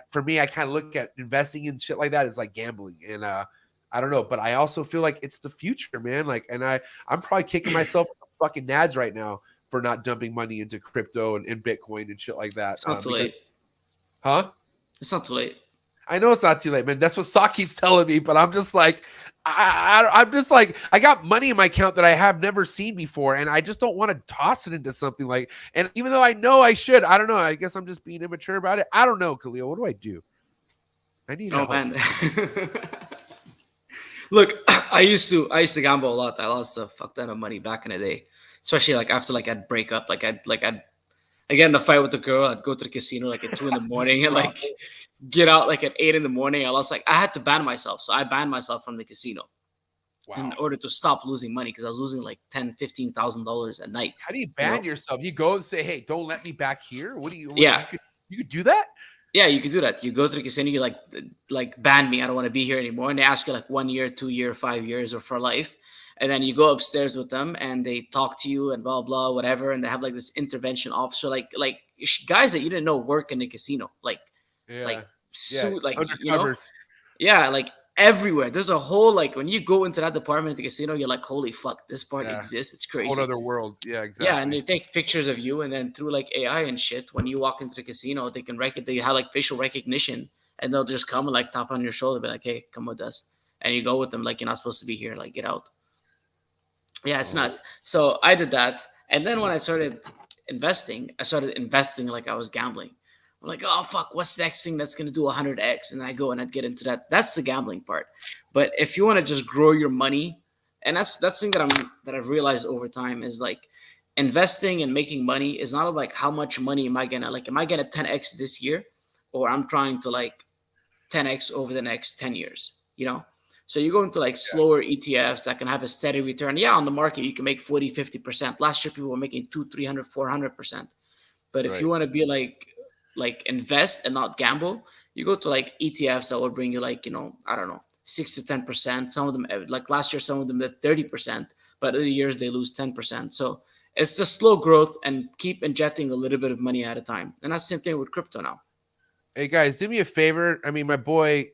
For me, I kind of look at investing in shit like that as like gambling, and I don't know, but I also feel like it's the future, man. Like, and I'm probably kicking myself in the fucking nads right now for not dumping money into crypto and Bitcoin and shit like that. It's not too late. Huh? It's not too late. I know it's not too late, man. That's what Saw keeps telling me, but I'm just like, I'm just like, I got money in my account that I have never seen before, and I just don't want to toss it into something like, and even though I know I should, I don't know. I guess I'm just being immature about it. I don't know, Khalil. What do I do? I need help. Man. Look, I used to gamble a lot. I lost a fuck ton of money back in the day, especially like after like I'd break up, I'd get in a fight with the girl. I'd go to the casino like at 2 a.m. and like get out like at 8 a.m. I lost I had to ban myself, so I banned myself from the casino in order to stop losing money because I was losing like $10,000-$15,000 a night. How do you ban yourself? You go and say, "Hey, don't let me back here." What do you? Yeah, you could do that. Yeah, you can do that. You go to the casino, you like ban me. I don't want to be here anymore. And they ask you like 1 year, 2 year, 5 years, or for life. And then you go upstairs with them and they talk to you and blah, blah, whatever. And they have like this intervention officer, like guys that you didn't know work in the casino, like undercovers. Like everywhere. There's a whole, like when you go into that department at the casino, you're like, holy fuck, this part exists. It's crazy. Whole other world. Yeah, exactly. Yeah, and they take pictures of you, and then through like AI and shit, when you walk into the casino, they can they have like facial recognition, and they'll just come and like tap on your shoulder, be like, hey, come with us. And you go with them like you're not supposed to be here, like get out. Yeah, it's nuts. So I did that. And then when I started investing like I was gambling. I'm like, oh fuck, what's the next thing that's gonna do 100x? And I go and I'd get into that. That's the gambling part. But if you want to just grow your money, and that's the thing that I've realized over time is like investing and making money is not like how much money am I gonna 10x this year, or I'm trying to like 10x over the next 10 years, So you go into like slower ETFs that can have a steady return. Yeah, on the market, you can make 40, 50%. Last year, people were making 200, 300, 400%. But if you want to be like invest and not gamble, you go to like ETFs that will bring you like, I don't know, 6 to 10%. Some of them, like last year, some of them at 30%, but other years they lose 10%. So it's just slow growth and keep injecting a little bit of money at a time. And that's the same thing with crypto now. Hey guys, do me a favor. I mean, my boy,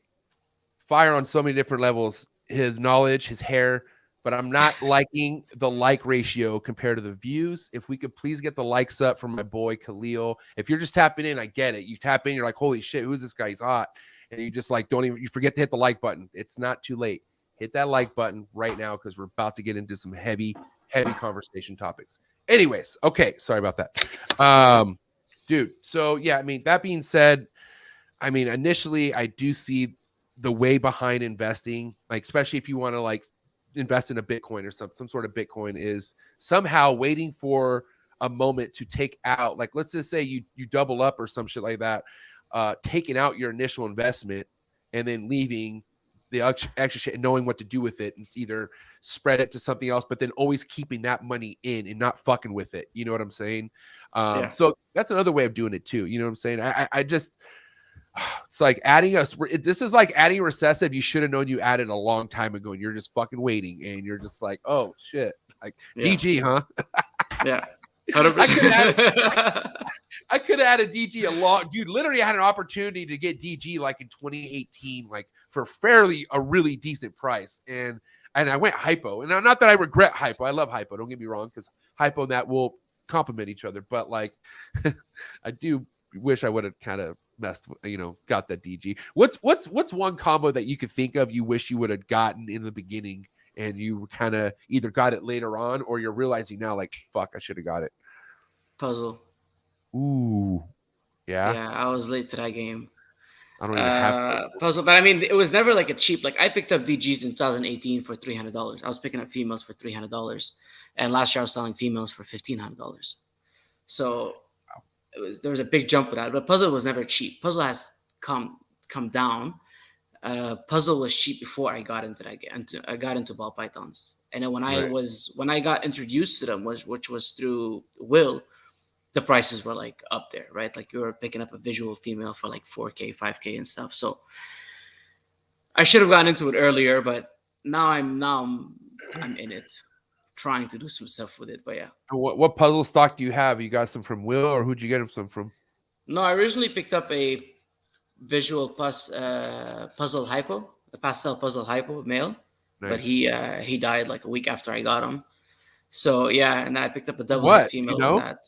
fire on so many different levels, his knowledge, his hair, but I'm not liking the like ratio compared to the views. If we could please get the likes up from my boy Khalil. If you're just tapping in, I get it. You tap in, you're like, holy shit, who's this guy? He's hot. And you just like, you forget to hit the like button. It's not too late. Hit that like button right now because we're about to get into some heavy conversation topics. Anyways, okay, sorry about that. Dude, so yeah, I mean, that being said, I mean, initially I do see the way behind investing, like especially if you want to like invest in a Bitcoin or some sort of Bitcoin, is somehow waiting for a moment to take out, like let's just say you double up or some shit like that, taking out your initial investment and then leaving the extra shit and knowing what to do with it and either spread it to something else, but then always keeping that money in and not fucking with it. You know what I'm saying? So that's another way of doing it too. You know what I'm saying? I just, it's like this is like adding a recessive you should have known you added a long time ago, and you're just fucking waiting, and you're just like, oh shit, like DG, huh? Yeah. I could have added DG dude. Literally, I had an opportunity to get DG like in 2018, like for a really decent price, and I went hypo. And not that I regret hypo. I love hypo. Don't get me wrong, because hypo and that will complement each other. But like, I do wish I would have kind of got that DG. What's one combo that you could think of you wish you would have gotten in the beginning, and you kind of either got it later on, or you're realizing now like, fuck, I should have got it? Puzzle. Ooh, yeah. Yeah, I was late to that game. I don't even have puzzle, but I mean, it was never like a cheap. Like I picked up DGs in 2018 for $300. I was picking up females for $300, and last year I was selling females for $1,500. So there was a big jump with that. But puzzle was never cheap. Puzzle has come down. Puzzle was cheap before I got into that. I got into ball pythons, and then when I got introduced to them, which was through Will, the prices were like up there, right? Like you were picking up a visual female for like 4K, 5K, and stuff. So I should have gotten into it earlier, but I'm in it, trying to do some stuff with it. But yeah. What puzzle stock do you have? You got some from Will, or who'd you get some from? No, I originally picked up a visual puzzle hypo, a pastel puzzle hypo male, but he died like a week after I got him. So yeah, and then I picked up a double head female on that.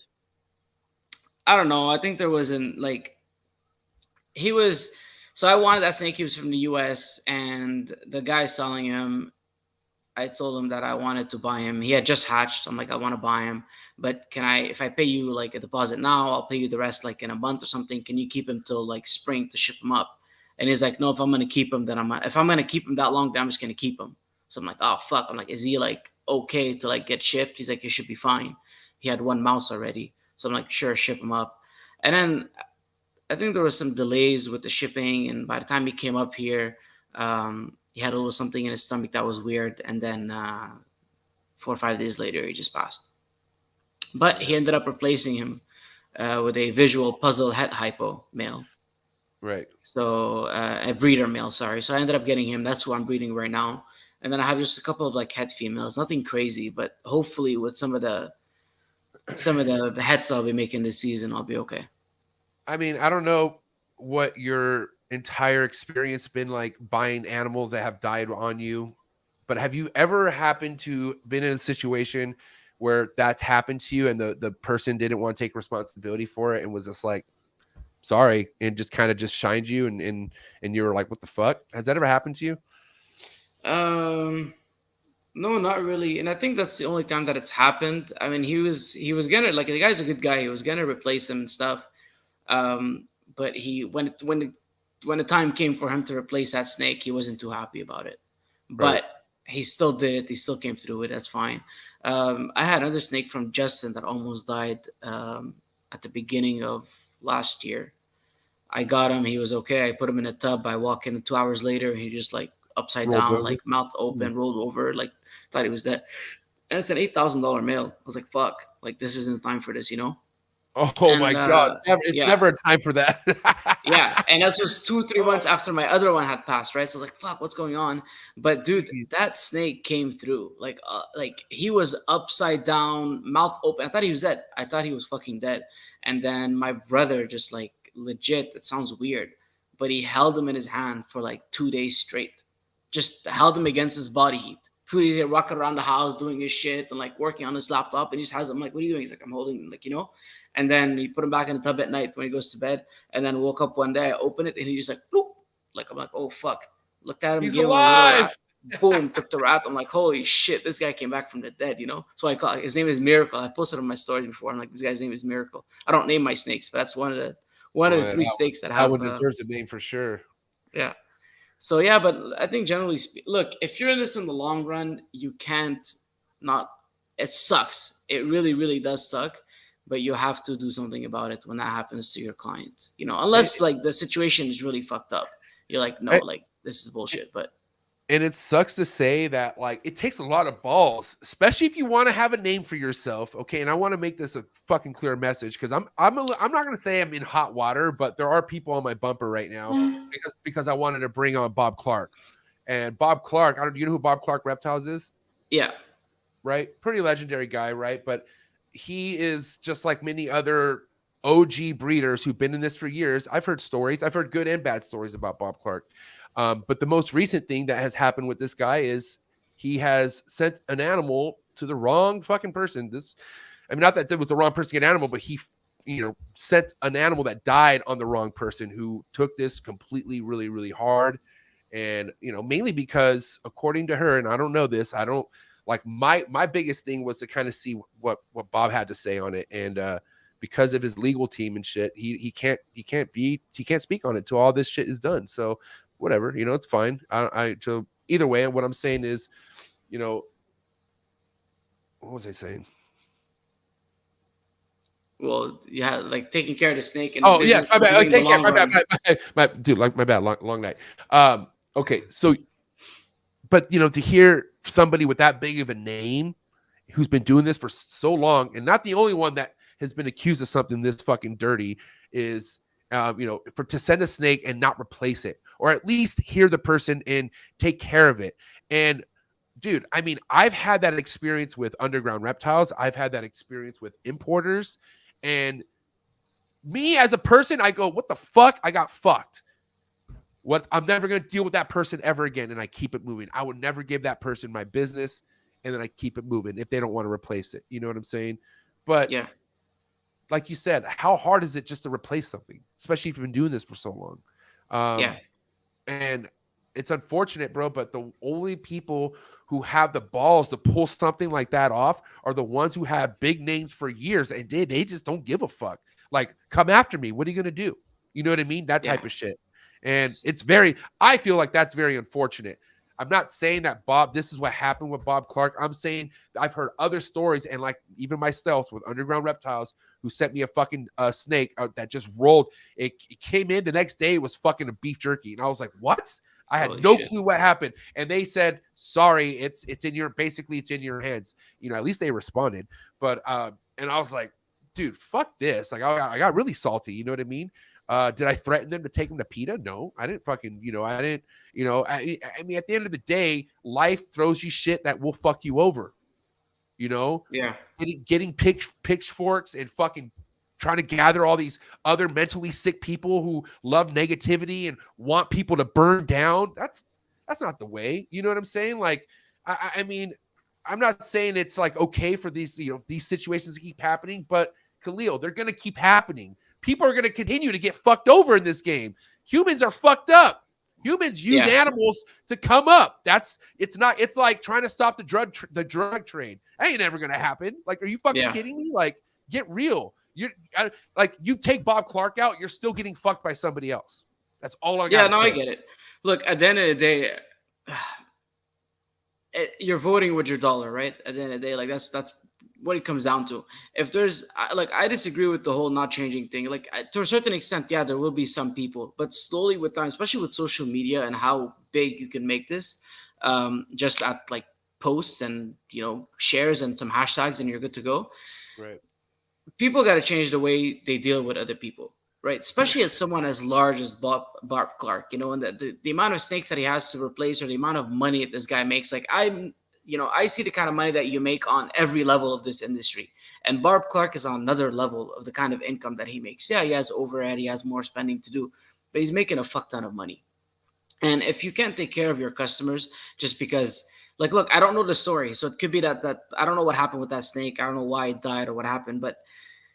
I don't know. I think there wasn't like he was. So I wanted that snake. He was from the U.S. and the guy selling him, I told him that I wanted to buy him. He had just hatched. I'm like, I want to buy him, but if I pay you like a deposit now, I'll pay you the rest like in a month or something. Can you keep him till like spring to ship him up? And he's like, no, if I'm going to keep him, then if I'm going to keep him that long, then I'm just going to keep him. So I'm like, oh, fuck. I'm like, is he like okay to like get shipped? He's like, you should be fine. He had one mouse already. So I'm like, sure, ship him up. And then I think there was some delays with the shipping. And by the time he came up here, he had a little something in his stomach that was weird. And then 4 or 5 days later, he just passed. But he ended up replacing him with a visual puzzle het hypo male. Right. So a breeder male, sorry. So I ended up getting him. That's who I'm breeding right now. And then I have just a couple of like het females, nothing crazy, but hopefully with some of the hets that I'll be making this season, I'll be okay. I mean, I don't know what your entire experience been like buying animals that have died on you, but have you ever happened to been in a situation where that's happened to you and the person didn't want to take responsibility for it and was just like, sorry, and just kind of just shined you and you were like, what the fuck? Has that ever happened to you? No, not really. And I think that's the only time that it's happened. I mean, he was gonna, like, the guy's a good guy. He was gonna replace him and stuff. But when the time came for him to replace that snake, he wasn't too happy about it. But he still did it. He still came through it. That's fine. I had another snake from Justin that almost died at the beginning of last year. I got him. He was okay. I put him in a tub. I walk in 2 hours later. He just like upside down, over, like mouth open, rolled over, like thought he was dead. And it's an $8,000 male. I was like, fuck, like this isn't the time for this, you know? Oh my God. It's never a time for that. Yeah. And this was 2-3 months after my other one had passed, right? So I was like, fuck, what's going on? But dude, that snake came through. Like he was upside down, mouth open. I thought he was dead. I thought he was fucking dead. And then my brother just like legit, it sounds weird, but he held him in his hand for like 2 days straight. Just held him against his body heat. He's walking around the house doing his shit and like working on his laptop, and he just has him like, what are you doing? He's like, I'm holding him, like, you know. And then he put him back in the tub at night when he goes to bed. And then woke up one day, I open it, and he just like, bloop. Like, I'm like, oh fuck. Looked at him. He's alive. Boom, took the rat. I'm like, holy shit, this guy came back from the dead, you know. So I call his name is Miracle. I posted on my stories before. I'm like, this guy's name is Miracle. I don't name my snakes, but that's one of the 3 snakes that have. That one deserves a name for sure. Yeah. So yeah, but I think generally, look, if you're in this in the long run, you can't not. It sucks. It really, really does suck. But you have to do something about it when that happens to your client. You know, unless like the situation is really fucked up. You're like, no, like this is bullshit. But and it sucks to say that, like, it takes a lot of balls, especially if you want to have a name for yourself. Okay, and I want to make this a fucking clear message because I'm not gonna say I'm in hot water, but there are people on my bumper right now because I wanted to bring on Bob Clark. And Bob Clark, you know who Bob Clark Reptiles is? Yeah. Right? Pretty legendary guy, right? But he is just like many other OG breeders who've been in this for years. I've heard stories. I've heard good and bad stories about Bob Clark. But the most recent thing that has happened with this guy is he has sent an animal to the wrong fucking person. Not that it was the wrong person to get an animal, but he, sent an animal that died on the wrong person who took this completely, really, really hard. And, mainly because according to her, and I don't know this, I don't like my biggest thing was to kind of see what Bob had to say on it. And, because of his legal team and shit, he can't speak on it till all this shit is done. So, whatever, it's fine. So either way, what I'm saying is, what was I saying? Well, yeah, like taking care of the snake. And yes, my bad. Take care. My bad. Dude, like my bad. Long night. Okay, so, but to hear somebody with that big of a name who's been doing this for so long, and not the only one that has been accused of something this fucking dirty, is to send a snake and not replace it, or at least hear the person and take care of it. And dude, I mean, I've had that experience with underground reptiles. I've had that experience with importers, and me as a person, I go, what the fuck? I got fucked. What? I'm never going to deal with that person ever again. And I keep it moving. I would never give that person my business. And then I keep it moving if they don't want to replace it. You know what I'm saying? But Yeah. like you said, how hard is it just to replace something, especially if you've been doing this for so long? Yeah. And it's unfortunate, bro, but the only people who have the balls to pull something like that off are the ones who have big names for years, and they just don't give a fuck. Like, come after me. What are you going to do? You know what I mean? That type of shit. And I feel like that's very unfortunate. I'm not saying that this is what happened with Bob Clark. I'm saying I've heard other stories, and like even myself with Underground Reptiles, who sent me a fucking snake that just rolled. It came in the next day. It was fucking a beef jerky. And I was like, what? I had no clue what happened. And they said, sorry, it's in your hands. At least they responded. But, and I was like, dude, fuck this. Like, I got really salty. You know what I mean? Did I threaten them to take them to PETA? No, I didn't fucking, I didn't, I mean, at the end of the day, life throws you shit that will fuck you over, Yeah. Getting pitchforks and fucking trying to gather all these other mentally sick people who love negativity and want people to burn down. That's not the way. You know what I'm saying? Like, I mean, I'm not saying it's like okay for these, these situations to keep happening, but Khalil, they're going to keep happening. People are going to continue to get fucked over in this game. Humans are fucked up. Humans use animals to come up. It's like trying to stop the drug trade. That ain't ever going to happen. Like, are you fucking kidding me? Like, get real. You take Bob Clark out, you're still getting fucked by somebody else. That's all I got. Yeah, no, I get it. Look, at the end of the day, you're voting with your dollar, right? At the end of the day, like that's what it comes down to. If there's I disagree with the whole not changing thing. Like, to a certain extent, yeah, there will be some people, but slowly with time, especially with social media and how big you can make this, just at like posts and shares and some hashtags, and you're good to go. Right. People got to change the way they deal with other people, right? Especially as someone as large as Bob Clark, and the amount of snakes that he has to replace, or the amount of money that this guy makes. Like, I see the kind of money that you make on every level of this industry, and Bob Clark is on another level of the kind of income that he makes. Yeah, he has overhead, he has more spending to do, but he's making a fuck ton of money. And if you can't take care of your customers just because, like, look, I don't know the story, so it could be that I don't know what happened with that snake. I don't know why it died or what happened, but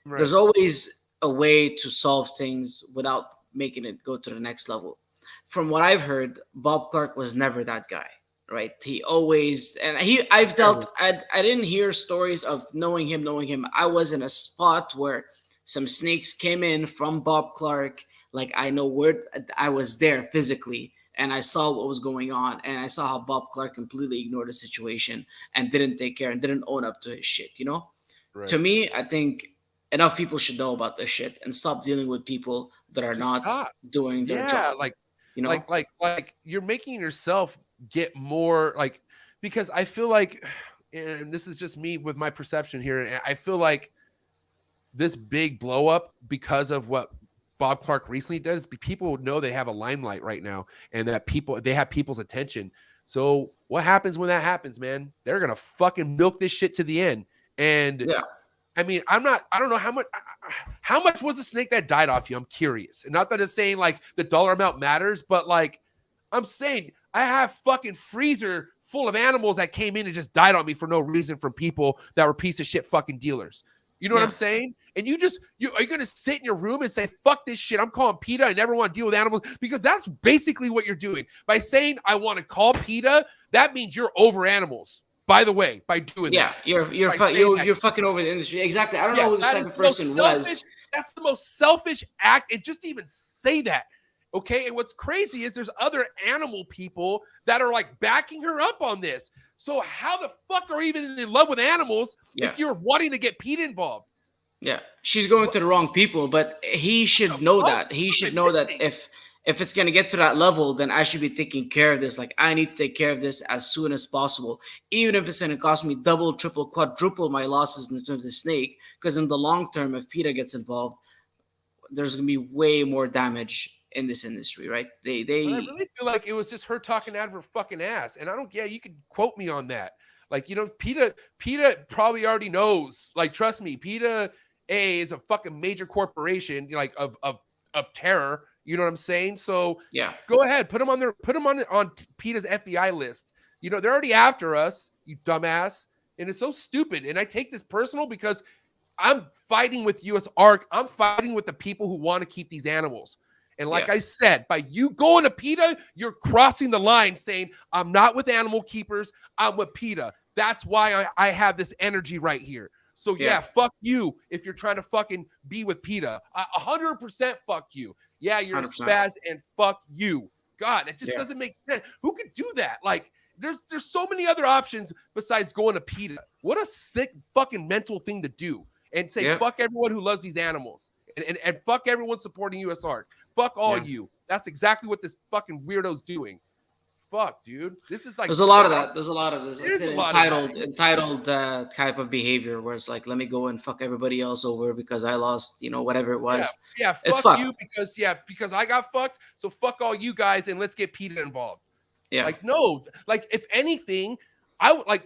there's always a way to solve things without making it go to the next level. From what I've heard, Bob Clark was never that guy, right? He always, and I didn't hear stories of knowing him. I was in a spot where some snakes came in from Bob Clark. Like, I know where I was there physically, and I saw what was going on, and I saw how Bob Clark completely ignored the situation and didn't take care and didn't own up to his shit, Right. To me, I think enough people should know about this shit and stop dealing with people that are not doing their job. Like you're making yourself get more, like, because I feel like, and this is just me with my perception here, and I feel like this big blow up because of what Bob Clark recently does, people know they have a limelight right now, and that they have people's attention. So what happens when that happens, man? They're gonna fucking milk this shit to the end. And I mean, I don't know how much was the snake that died off you? I'm curious. And not that it's saying like the dollar amount matters, but like, I'm saying I have fucking freezer full of animals that came in and just died on me for no reason from people that were piece of shit fucking dealers. You know what I'm saying? And are you going to sit in your room and say, fuck this shit, I'm calling PETA, I never want to deal with animals? Because that's basically what you're doing. By saying I want to call PETA, that means you're over animals. By the way, by doing that. Yeah, you're fucking over the industry. Exactly. I don't know who this type of person was. That's the most selfish act. And just even say that. Okay. And what's crazy is there's other animal people that are like backing her up on this. So how the fuck are you even in love with animals if you're wanting to get PETA involved? Yeah. She's going to the wrong people, but he should know that. He should know that if it's going to get to that level, then I should be taking care of this. Like, I need to take care of this as soon as possible, even if it's going to cost me double, triple, quadruple my losses in terms of the snake. Because in the long term, if PETA gets involved, there's going to be way more damage in this industry, right? But I really feel like it was just her talking out of her fucking ass. And I don't, you could quote me on that. Like, PETA probably already knows. Like, trust me, PETA is a fucking major corporation, like of terror. You know what I'm saying? So yeah, go ahead, put them on PETA's FBI list. They're already after us, you dumbass. And it's so stupid. And I take this personal because I'm fighting with US ARC. I'm fighting with the people who want to keep these animals. And like I said, by you going to PETA, you're crossing the line saying, I'm not with animal keepers, I'm with PETA. That's why I have this energy right here. So yeah, fuck you if you're trying to fucking be with PETA. 100% fuck you. Yeah, you're 100%. A spaz and fuck you. God, it just doesn't make sense. Who could do that? Like, there's so many other options besides going to PETA. What a sick fucking mental thing to do. And say, fuck everyone who loves these animals. And fuck everyone supporting US ARC. Fuck all you. That's exactly what this fucking weirdo's doing. Fuck, dude. This is like, there's a lot of that. There's a lot of this. It's an entitled type of behavior where it's like, let me go and fuck everybody else over because I lost, whatever it was. Yeah, fuck you because I got fucked. So fuck all you guys and let's get PETA involved. Yeah. Like, no, like if anything,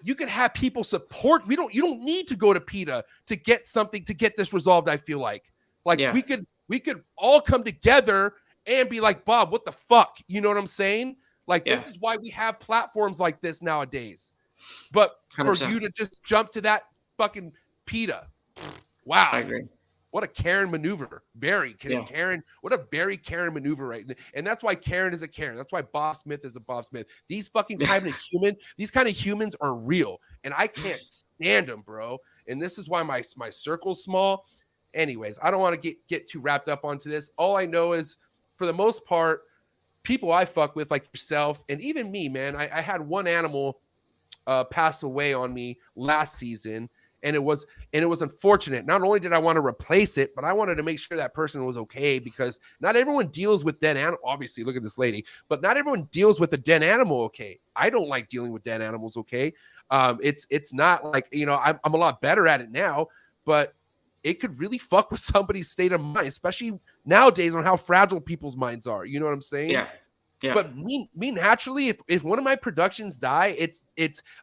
you could have people support. You don't need to go to PETA to get something to get this resolved. I feel like we could all come together and be like, Bob, what the fuck? You know what I'm saying? Like, this is why we have platforms like this nowadays. But 100%. For you to just jump to that fucking PETA, wow. I agree. What a Karen maneuver. Karen, what a very Karen maneuver, right? And that's why Karen is a Karen. That's why Bob Smith is a Bob Smith. These fucking kind of humans are real. And I can't stand them, bro. And this is why my circle's small. Anyways, I don't want to get too wrapped up onto this. All I know is, for the most part, people I fuck with, like yourself, and even me, man, I had one animal pass away on me last season. And it was unfortunate. Not only did I want to replace it, but I wanted to make sure that person was okay, because not everyone deals with dead animal. Obviously, look at this lady, but not everyone deals with a dead animal okay. I don't like dealing with dead animals okay. It's not like, I'm a lot better at it now, but it could really fuck with somebody's state of mind, especially nowadays on how fragile people's minds are. You know what I'm saying? Yeah. Yeah. But me naturally, if one of my productions die, it's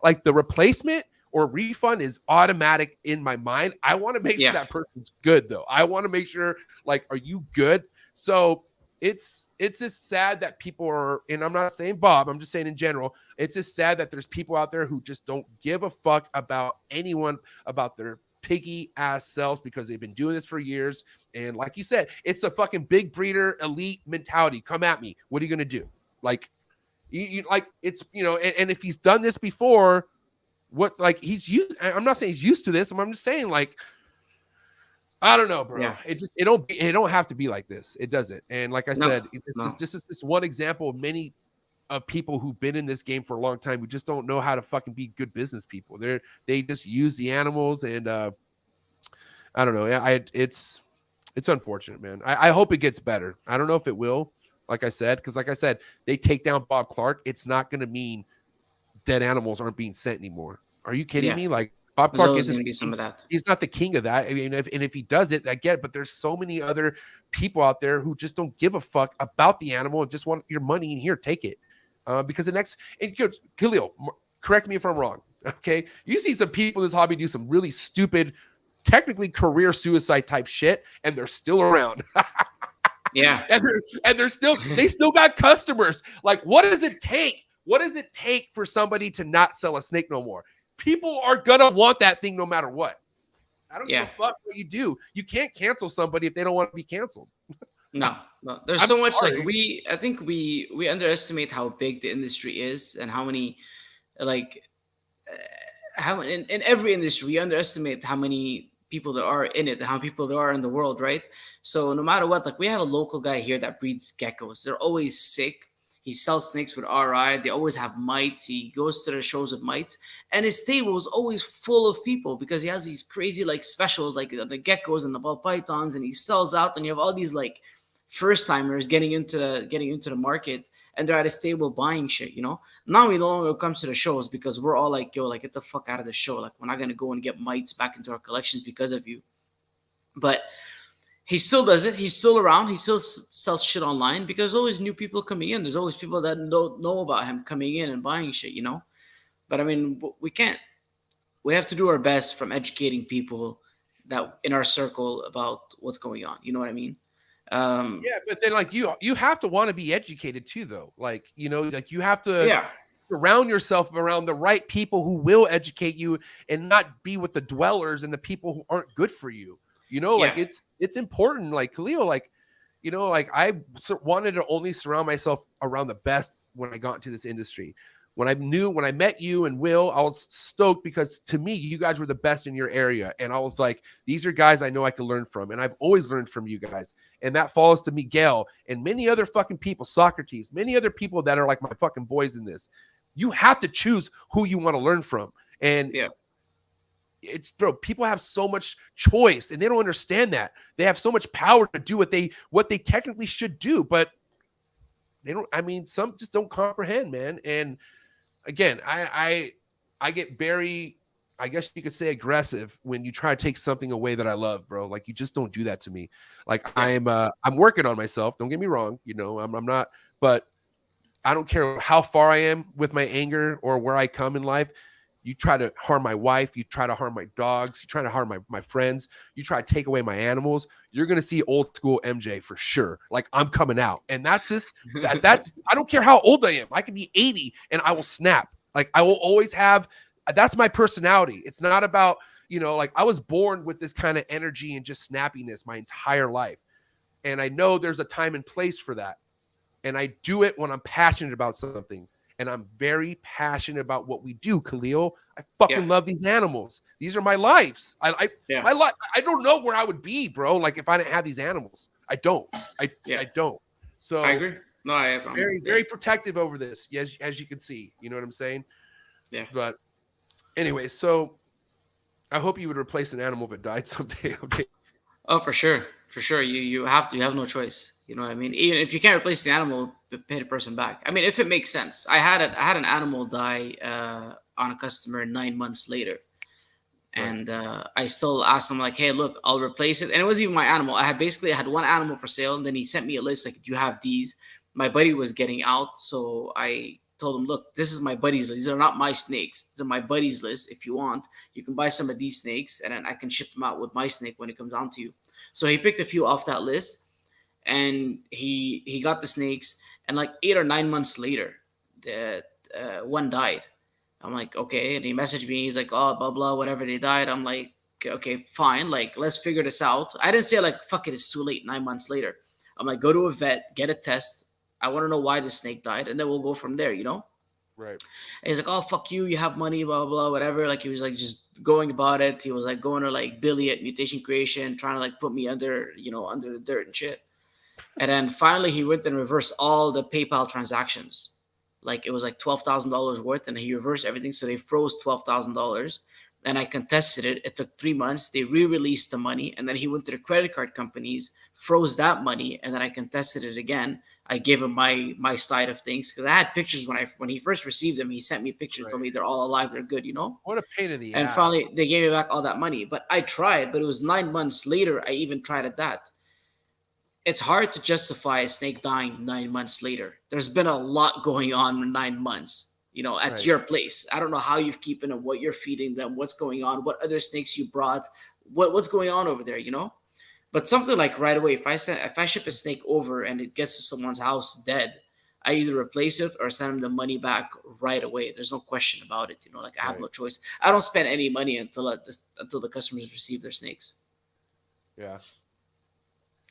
like the replacement or refund is automatic in my mind. I want to make sure that person's good, though. I want to make sure, like, are you good? So it's just sad that people are, and I'm not saying Bob, I'm just saying in general, it's just sad that there's people out there who just don't give a fuck about anyone, about their piggy ass selves, because they've been doing this for years. And like you said, it's a fucking big breeder elite mentality. Come at me. What are you going to do? Like, you like, it's, and if he's done this before, what, like, he's used, I'm not saying he's used to this. I'm just saying, like, I don't know, bro. Yeah. It don't have to be like this. It doesn't. And like I said, this is just one example of many of people who've been in this game for a long time who just don't know how to fucking be good business people. They just use the animals, and I don't know. It's unfortunate, man. I hope it gets better. I don't know if it will, like I said, because like I said, they take down Bob Clark. It's not going to mean dead animals aren't being sent anymore. Are you kidding me? Like, Bob Clark isn't be some of that. He's not the king of that. I mean, if he does it, I get it, but there's so many other people out there who just don't give a fuck about the animal and just want your money, and here, take it. Because the next, and Khalil, correct me if I'm wrong. Okay. You see some people in this hobby do some really stupid, technically career suicide type shit, and they're still around. Yeah. And they still got customers. Like, what does it take? What does it take for somebody to not sell a snake no more? People are gonna want that thing no matter what. I don't give a fuck what you do. You can't cancel somebody if they don't want to be canceled. No. There's so much, like, I think we underestimate how big the industry is, and how many, like, how in every industry we underestimate how many people there are in it and how many people there are in the world, right? So no matter what, like, we have a local guy here that breeds geckos. They're always sick. He sells snakes with RI. They always have mites. He goes to the shows with mites. And his table is always full of people because he has these crazy, like, specials, like the geckos and the ball pythons, and he sells out. And you have all these, like, first timers getting into the market, and they're at a stable buying shit, you know. Now we no longer comes to the shows because we're all like, yo, like get the fuck out of the show. Like we're not gonna go and get mites back into our collections because of you. But he still does it. He's still around. He still sells shit online because there's always new people coming in. There's always people that don't know about him coming in and buying shit, you know. But I mean, we can't. We have to do our best from educating people that in our circle about what's going on. You know what I mean? Yeah, but then like you have to want to be educated too, though. Like, you know, like you have to surround yourself around the right people who will educate you and not be with the dwellers and the people who aren't good for you. You know, like it's important. Like Khalil, like, you know, like I wanted to only surround myself around the best when I got into this industry. When I met you and Will, I was stoked because to me, you guys were the best in your area. And I was like, these are guys I know I can learn from. And I've always learned from you guys. And that falls to Miguel and many other fucking people, Socrates, many other people that are like my fucking boys in this. You have to choose who you want to learn from. And it's, bro, people have so much choice and they don't understand that. They have so much power to do what they technically should do, but they don't. I mean, some just don't comprehend, man. And again, I get very, I guess you could say, aggressive when you try to take something away that I love, bro. Like you just don't do that to me. Like I'm working on myself. Don't get me wrong. You know, I'm not, but I don't care how far I am with my anger or where I come in life. You try to harm my wife. You try to harm my dogs. You try to harm my friends. You try to take away my animals. You're going to see old school MJ for sure. Like I'm coming out. And that's just, that's, I don't care how old I am. I can be 80 and I will snap. Like I will always have, that's my personality. It's not about, you know, like I was born with this kind of energy and just snappiness my entire life. And I know there's a time and place for that. And I do it when I'm passionate about something. And I'm very passionate about what we do, Khalil. I fucking love these animals. These are my lives. My life. I don't know where I would be, bro. Like if I didn't have these animals, I don't. I don't. So I agree. No, I'm very protective over this, as you can see. You know what I'm saying? Yeah. But anyway, so I hope you would replace an animal if it died someday. Okay. Oh, for sure. For sure. You have to. You have no choice. You know what I mean? Even if you can't replace the animal, pay the person back. I mean, if it makes sense. I had an animal die on a customer 9 months later. And I still asked him like, hey, look, I'll replace it. And it wasn't even my animal. I had one animal for sale. And then he sent me a list like, do you have these? My buddy was getting out. So I told him, look, this is my buddy's list. These are not my snakes. They're my buddy's list. If you want, you can buy some of these snakes. And then I can ship them out with my snake when it comes down to you. So he picked a few off that list. And he got the snakes. And like 8 or 9 months later, the one died. I'm like, okay. And he messaged me. He's like, oh, blah, blah, whatever, they died. I'm like, okay, fine. Like, let's figure this out. I didn't say like, fuck it, it's too late 9 months later. I'm like, go to a vet, get a test. I want to know why the snake died. And then we'll go from there, you know? Right. And he's like, oh, fuck you. You have money, blah, blah, whatever. Like, he was like just going about it. He was like going to like Billy at Mutation Creation, trying to like put me under the dirt and shit. And then finally he went and reversed all the PayPal transactions. Like it was like $12,000 worth, and he reversed everything. So they froze $12,000. And I contested it. It took 3 months. They re-released the money. And then he went to the credit card companies, froze that money. And then I contested it again. I gave him my side of things. Because I had pictures when he first received them. He sent me pictures, told me they're all alive. They're good, you know? What a pain in the ass. And finally, they gave me back all that money. But I tried. But it was 9 months later, I even tried at that. It's hard to justify a snake dying 9 months later. There's been a lot going on in 9 months. You know, at your place. I don't know how you're keeping them, what you're feeding them, what's going on, what other snakes you brought, what's going on over there, you know? But something like right away, if I ship a snake over and it gets to someone's house dead, I either replace it or send them the money back right away. There's no question about it, you know, like I have no choice. I don't spend any money until the customers receive their snakes. Yeah.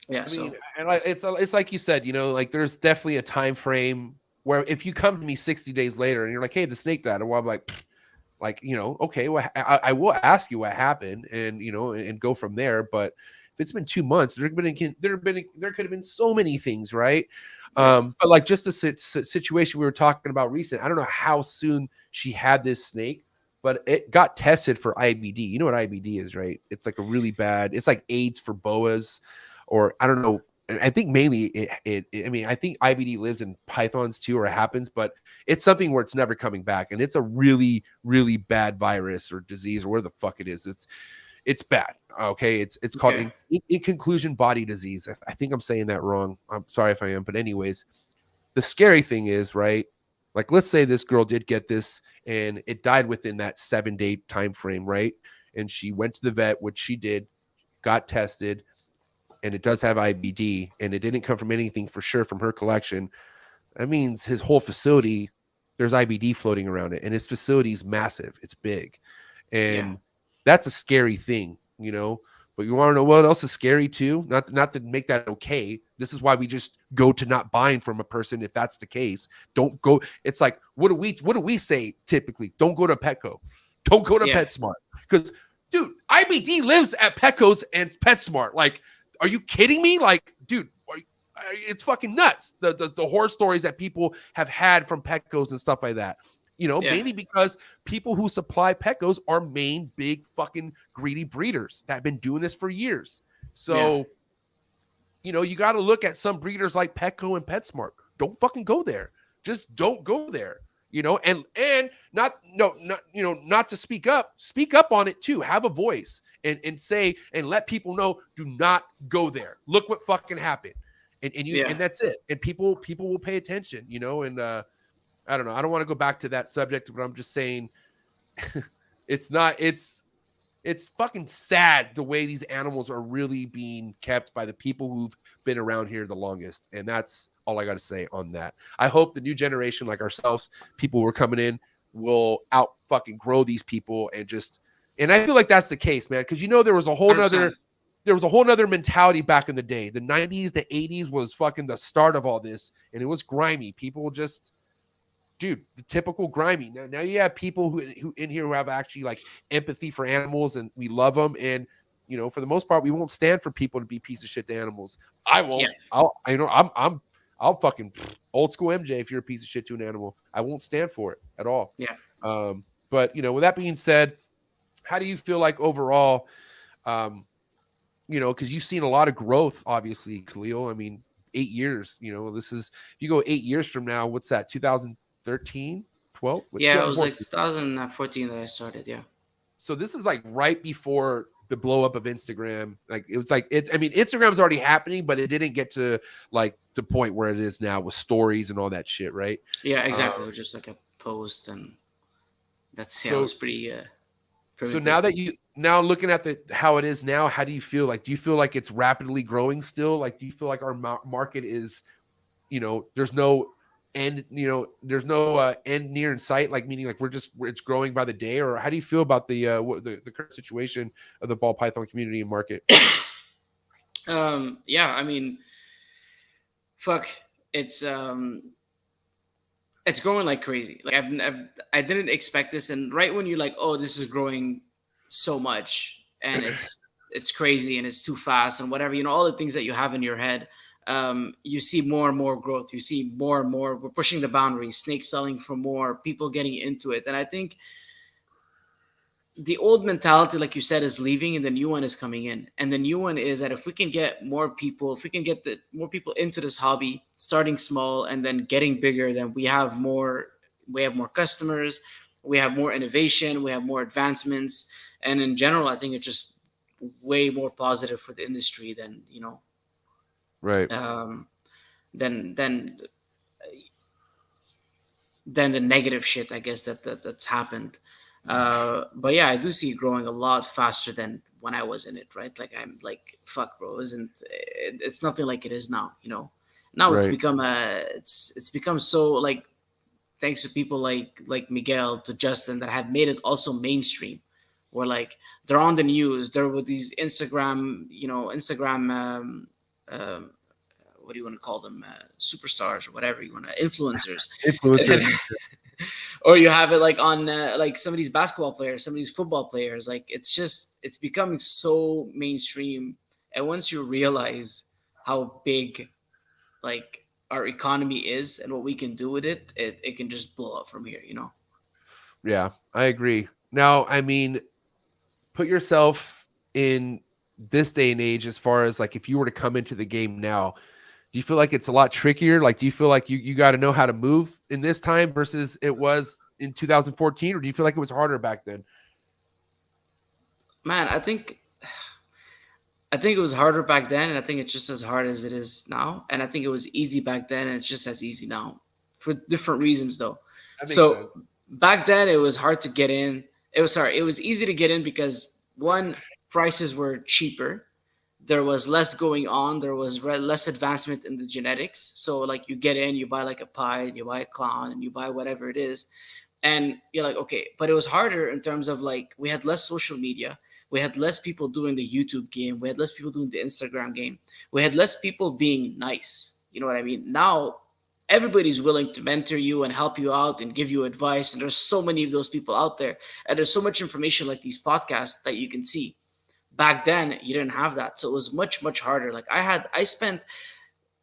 Yeah, I mean, and it's like you said, you know, like there's definitely a time frame where if you come to me 60 days later and you're like, hey, the snake died, well, I'm like, you know, okay, well, I will ask you what happened and, you know, and go from there. But if it's been 2 months, there could have been so many things, right? But like just the situation we were talking about recent, I don't know how soon she had this snake, but it got tested for IBD. You know what IBD is, right? It's like a really bad, it's like AIDS for boas. Or I don't know I think mainly I mean, I think IBD lives in pythons too, or it happens, but it's something where it's never coming back, and it's a really, really bad virus or disease or where the fuck it is. It's bad. Okay, it's called in conclusion body disease. I think I'm saying that wrong. I'm sorry if I am, but anyways, the scary thing is, right? Like, let's say this girl did get this, and it died within that 7-day time frame, right? And she went to the vet, which she did, got tested, and it does have IBD, and it didn't come from anything for sure from her collection. That means his whole facility, there's IBD floating around it, and his facility is massive. It's big, and that's a scary thing, you know. But you want to know what else is scary too? Not to make that okay. This is why we just go to not buying from a person if that's the case. Don't go. It's like, what do we say typically? Don't go to Petco. Don't go to PetSmart, because dude, IBD lives at Petco's and PetSmart. Like, are you kidding me? Like, dude, it's fucking nuts. The horror stories that people have had from Petco's and stuff like that. You know, mainly because people who supply Petco's are main big fucking greedy breeders that have been doing this for years. So, you know, you got to look at some breeders like Petco and PetSmart. Don't fucking go there. Just don't go there. You know, and not to speak up on it too. Have a voice and say and let people know, do not go there. Look what fucking happened. And and that's it. And people will pay attention, you know, and I don't know. I don't want to go back to that subject, but I'm just saying it's fucking sad the way these animals are really being kept by the people who've been around here the longest. And that's all I got to say on that. I hope the new generation, like ourselves, people who are coming in, will out fucking grow these people and I feel like that's the case, man. Cause you know, there was a whole nother mentality back in the day. The 90s, the 80s was fucking the start of all this. And it was grimy. People just, dude, the typical grimy. Now you have people who in here who have actually like empathy for animals, and we love them. And you know, for the most part, we won't stand for people to be piece of shit to animals. I won't. Yeah. I'll fucking old school MJ. If you're a piece of shit to an animal, I won't stand for it at all. Yeah. But you know, with that being said, how do you feel like overall? You know, because you've seen a lot of growth, obviously, Khalil. I mean, 8 years. You know, this is if you go 8 years from now. What's that? 2013, 12? Yeah, it was like 2014 that I started. Yeah. So this is like right before the blow up of Instagram. Like it was like I mean, Instagram's already happening, but it didn't get to like the point where it is now with stories and all that shit, right? Yeah, exactly. It was just like a post, and that's it was pretty. So now that now looking at how it is now, how do you feel? Like, do you feel like it's rapidly growing still? Like, do you feel like our market is, you know, there's no end, you know, there's no end near in sight, like meaning like it's growing by the day? Or how do you feel about the current situation of the ball python community and market? Yeah, I mean, fuck, it's growing like crazy. Like I didn't expect this, and right when you're like, oh, this is growing so much, and it's crazy and it's too fast and whatever, you know, all the things that you have in your head, you see more and more growth. You see more and more. We're pushing the boundaries, snake selling for more, people getting into it. And I think the old mentality, like you said, is leaving, and the new one is coming in. And the new one is that if we can get more people, if we can get more people into this hobby, starting small and then getting bigger, then we have more customers, we have more innovation, we have more advancements. And in general, I think it's just way more positive for the industry than, you know, right. Than the negative shit, I guess, that's happened. But yeah, I do see it growing a lot faster than when I was in it, right? Like, I'm like, fuck, bro, it's nothing like it is now, you know. Now it's become it's become so, like, thanks to people like Miguel, to Justin, that have made it also mainstream, where like they're on the news, there were these Instagram what do you want to call them, superstars or whatever you want to, influencers. Or you have it like on like some of these basketball players, some of these football players. Like, it's becoming so mainstream. And once you realize how big like our economy is and what we can do with it, it can just blow up from here, you know? Yeah, I agree. Now, I mean, put yourself in this day and age, as far as like if you were to come into the game now, do you feel like it's a lot trickier? Like, do you feel like you got to know how to move in this time versus it was in 2014, or do you feel like it was harder back then? Man, I think it was harder back then, and I think it's just as hard as it is now. And I think it was easy back then, and it's just as easy now, for different reasons, though. That makes So sense. back then, it was hard to get in. It was easy to get in because one, prices were cheaper. There was less going on. There was less advancement in the genetics. So like you get in, you buy like a pie, and you buy a clown, and you buy whatever it is, and you're like, okay. But it was harder in terms of like we had less social media. We had less people doing the YouTube game. We had less people doing the Instagram game. We had less people being nice. You know what I mean? Now everybody's willing to mentor you and help you out and give you advice. And there's so many of those people out there. And there's so much information like these podcasts that you can see. Back then, you didn't have that. So it was much, much harder. Like I spent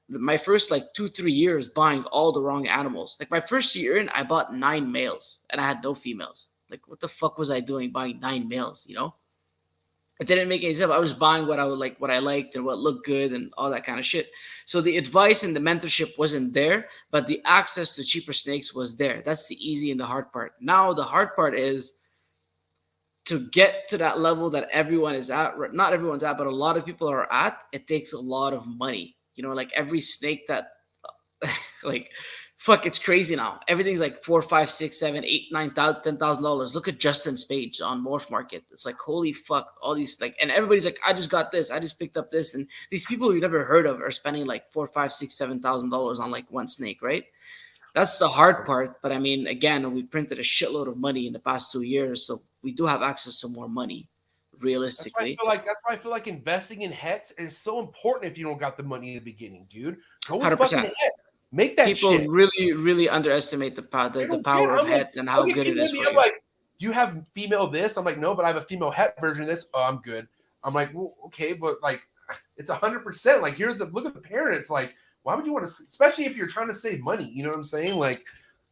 my first like 2-3 years buying all the wrong animals. Like my first year in, I bought 9 males and I had no females. Like what the fuck was I doing buying 9 males, you know? It didn't make any sense. I was buying what I would like, what I liked, and what looked good, and all that kind of shit. So the advice and the mentorship wasn't there, but the access to cheaper snakes was there. That's the easy and the hard part. Now the hard part is to get to that level that everyone is at. Not everyone's at, but a lot of people are at. It takes a lot of money. You know, like every snake that, like, fuck, it's crazy now. Everything's like $4, $5, $6, $7, $8, $9, $10,000. Look at Justin's page on Morph Market. It's like, holy fuck, all these like, and everybody's like, I just got this, I just picked up this, and these people you never heard of are spending like $4, $5, $6, $7,000 on like one snake, right? That's the hard part. But I mean, again, we printed a shitload of money in the past 2 years, so we do have access to more money, realistically. That's why I feel like investing in hets is so important. If you don't got the money in the beginning, dude, go with 100%. fucking het. Make that People shit. really, really underestimate the power of het and how good it is for I'm you. like, do you have female this? I'm like, no, but I have a female het version of this. Oh, I'm good. I'm like, well, okay, but like, it's 100%. Like, here's a look at the parent. It's like, why would you want to, especially if you're trying to save money? You know what I'm saying? Like,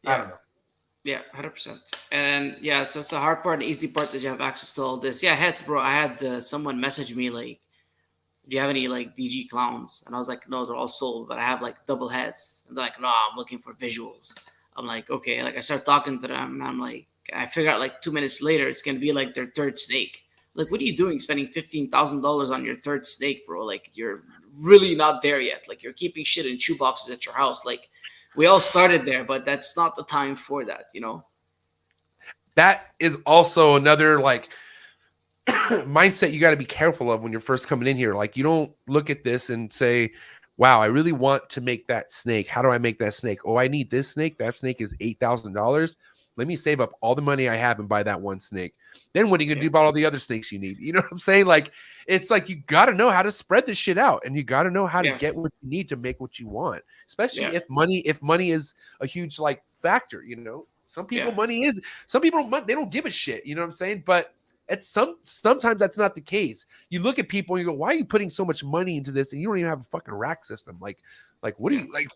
I don't know. Yeah, 100%. And yeah, so it's the hard part, the easy part that you have access to all this. Yeah, hets, bro. I had someone message me like, do you have any like DG clowns? And I was like, no, they're all sold, but I have like double heads. And they're like, no, I'm looking for visuals. I'm like, okay. Like I start talking to them, and I'm like, I figure out like 2 minutes later, it's gonna be like their third snake. Like, what are you doing spending $15,000 on your third snake, bro? Like, you're really not there yet. Like, you're keeping shit in shoe boxes at your house. Like, we all started there, but that's not the time for that, you know? That is also another like mindset you got to be careful of when you're first coming in here. Like, you don't look at this and say, wow, I really want to make that snake. How do I make that snake? Oh, I need this snake. That snake is $8,000. Let me save up all the money I have and buy that one snake. Then what are you going to do about all the other snakes you need? You know what I'm saying? Like, it's like, you got to know how to spread this shit out, and you got to know how to get what you need to make what you want, especially if money is a huge like factor, you know. Some people they don't give a shit, you know what I'm saying? But sometimes that's not the case. You look at people and you go, why are you putting so much money into this and you don't even have a fucking rack system? Like what are you like?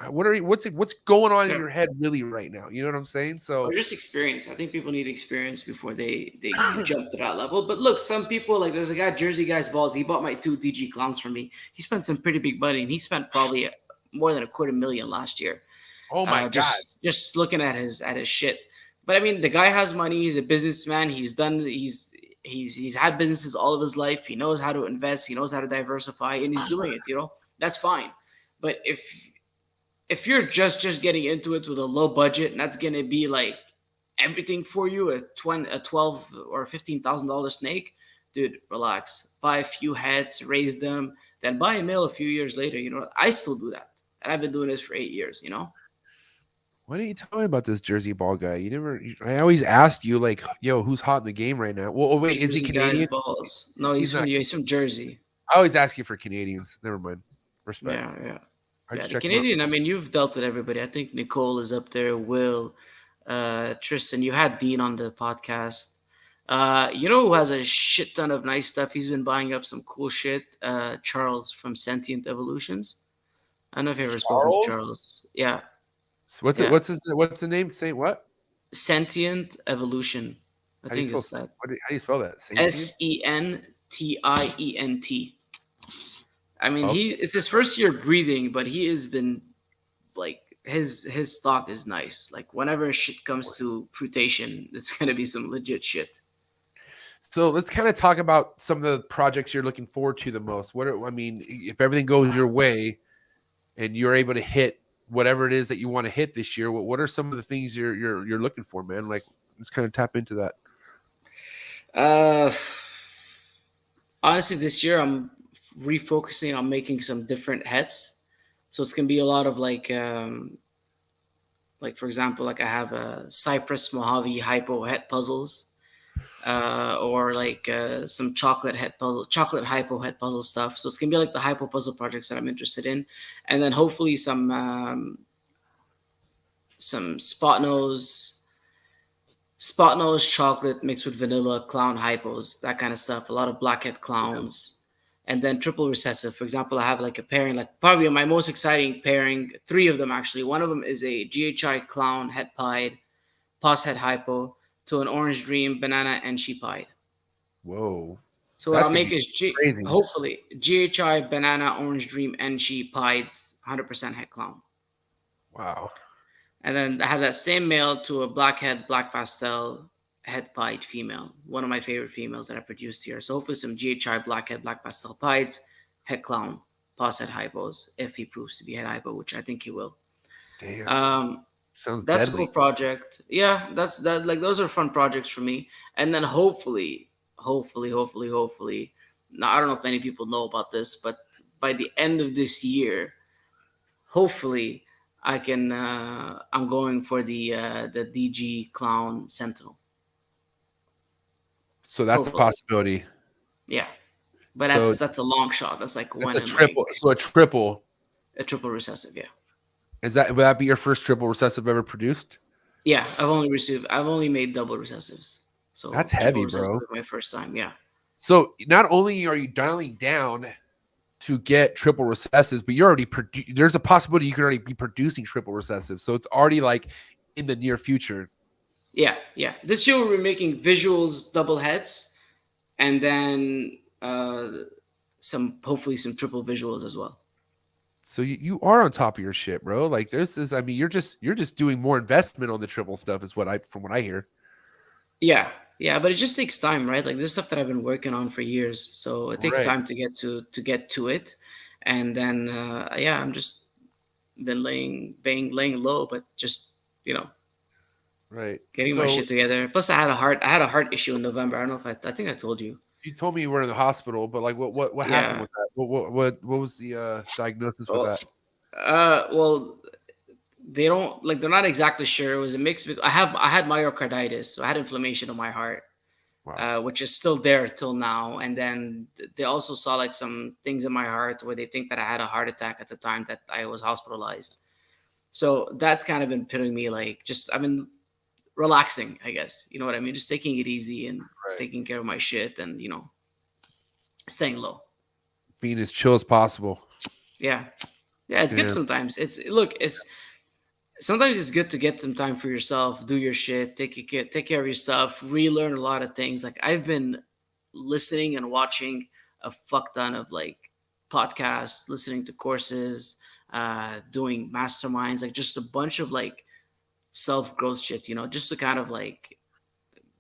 What's going on in your head really right now? You know what I'm saying? So or just experience. I think people need experience before they jump to that level. But look, some people, like there's a guy, Jersey Guy's Balls. He bought my 2 DG clowns from me. He spent some pretty big money, and he spent probably more than $250,000 last year. Oh my god! Just looking at his shit. But I mean, the guy has money. He's a businessman. He's had businesses all of his life. He knows how to invest. He knows how to diversify, and he's doing it. You know, that's fine. But if you're just getting into it with a low budget, and that's gonna be like everything for you, a $12,000 or $15,000 snake, dude, relax. Buy a few heads, raise them, then buy a male a few years later. You know, I still do that, and I've been doing this for 8 years. You know. Why didn't you tell me about this Jersey Ball guy? I always asked you, like, yo, who's hot in the game right now? Well, wait, is he Canadian? Balls. No, he's from Jersey. I always ask you for Canadians. Never mind. Respect. Yeah. The Canadian, I mean, you've dealt with everybody. I think Nicole is up there, Will, Tristan. You had Dean on the podcast. You know who has a shit ton of nice stuff? He's been buying up some cool shit. Charles from Sentient Evolutions. I don't know if you ever spoke with Charles. Yeah. So what's the name? Say what? Sentient Evolution. I think it's that. How do you spell that? TIENT. I mean, Okay. it's his first year breeding, but he has been like his stock is nice. Like whenever shit comes to fruitation, it's gonna be some legit shit. So let's kind of talk about some of the projects you're looking forward to the most. I mean, if everything goes your way and you're able to hit whatever it is that you want to hit this year, what are some of the things you're looking for, man? Like, let's kind of tap into that. Honestly, this year I'm refocusing on making some different heads. So it's gonna be a lot of like for example, like I have a Cypress Mojave Hypo head puzzles, or like some chocolate hypo head puzzle stuff. So it's gonna be like the hypo puzzle projects that I'm interested in, and then hopefully some spot nose chocolate mixed with vanilla clown hypos, that kind of stuff. A lot of blackhead clowns, and then triple recessive. For example, I have like a pairing, like probably my most exciting pairing, three of them actually. One of them is a GHI clown head pied, pos head hypo to an orange dream banana and sheep pied. Whoa. So what That's I'll gonna make be is crazy. hopefully GHI banana orange dream and sheep pieds 100% head clown. Wow. And then I have that same male to a blackhead, black pastel, head pied female. One of my favorite females that I produced here. So hopefully some GHI blackhead, black pastel pieds, head clown, pos head hypos, if he proves to be head hypo, which I think he will. Damn. Sounds That's deadly. a cool project. Yeah, that's that. Like those are fun projects for me. And then hopefully. Now I don't know if many people know about this, but by the end of this year, hopefully I can. I'm going for the DG Clown Sentinel. So that's Hopefully. a possibility. Yeah, but So that's a long shot. That's like that's one a in triple. like So a triple. a triple recessive. Yeah. Would that be your first triple recessive ever produced? Yeah, I've only made double recessives. So That's triple heavy, recessive bro. was my first time. Yeah. So not only are you dialing down to get triple recessives, but you're already there's a possibility you can already be producing triple recessives. So it's already like in the near future. Yeah. This year we're making visuals double heads, and then hopefully some triple visuals as well. So you are on top of your shit, bro. Like I mean, you're just doing more investment on the triple stuff is from what I hear. Yeah, but it just takes time, right? Like this stuff that I've been working on for years, so it takes Right. time to get to it, and then I'm just been laying low, but just Right. getting my shit together. Plus, I had a heart issue in November. I don't know if I think I told you. You told me you were in the hospital, but like what happened Yeah. with that? What was the diagnosis with that? Well, they're not exactly sure. It was a mix. I had myocarditis, so I had inflammation of my heart, Wow. which is still there till now. And then they also saw like some things in my heart where they think that I had a heart attack at the time that I was hospitalized. So that's kind of been putting me I've been relaxing, I guess. You know what I mean? Just taking it easy and taking care of my shit and staying low. Being as chill as possible. Yeah, it's good sometimes. Sometimes it's good to get some time for yourself, do your shit, take care of your stuff, relearn a lot of things. Like I've been listening and watching a fuck ton of like podcasts, listening to courses, doing masterminds, like just a bunch of like self-growth shit, just to kind of like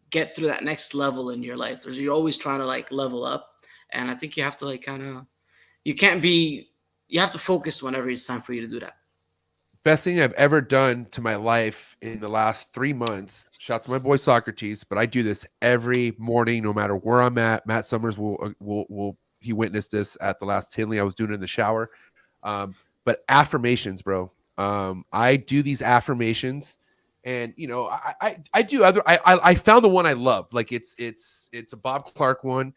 get through that next level in your life. You're always trying to like level up, and I think you have to like you have to focus whenever it's time for you to do that. Best thing I've ever done to my life in the last 3 months. Shout out to my boy Socrates, but I do this every morning, no matter where I'm at. Matt Summers will he witnessed this at the last TINLEY. I was doing it in the shower. But affirmations, bro. I do these affirmations, and I do other. I found the one I love. Like it's a Bob Clark one,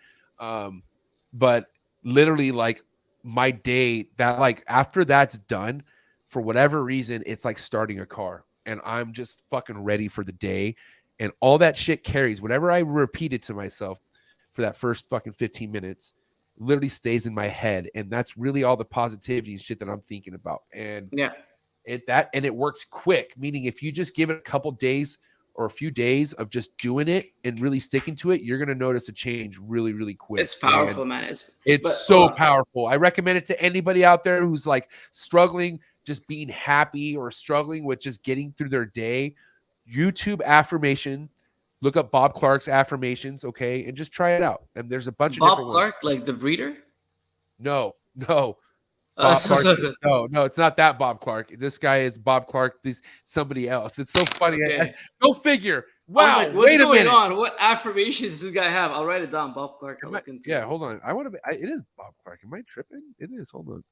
but literally like my day that like after that's done. For whatever reason, it's like starting a car and I'm just fucking ready for the day. And all that shit carries. Whenever I repeat it to myself for that first fucking 15 minutes, literally stays in my head. And that's really all the positivity and shit that I'm thinking about. And it works quick, meaning if you just give it a couple days or a few days of just doing it and really sticking to it, you're going to notice a change really, really quick. It's powerful, man. It's so powerful. I recommend it to anybody out there who's like struggling, just being happy or struggling with just getting through their day. YouTube affirmation. Look up Bob Clark's affirmations, okay, and just try it out. And there's a bunch of different Bob Clark, ones. like the breeder? No. Bob Clark. No, it's not that Bob Clark. This guy is Bob Clark. This somebody else. It's so funny. Okay. Go figure. Wow. I was like, what's wait a going minute. on? What affirmations does this guy have? I'll write it down. Bob Clark. Yeah, hold on. I want to. It is Bob Clark. Am I tripping? It is. Hold on.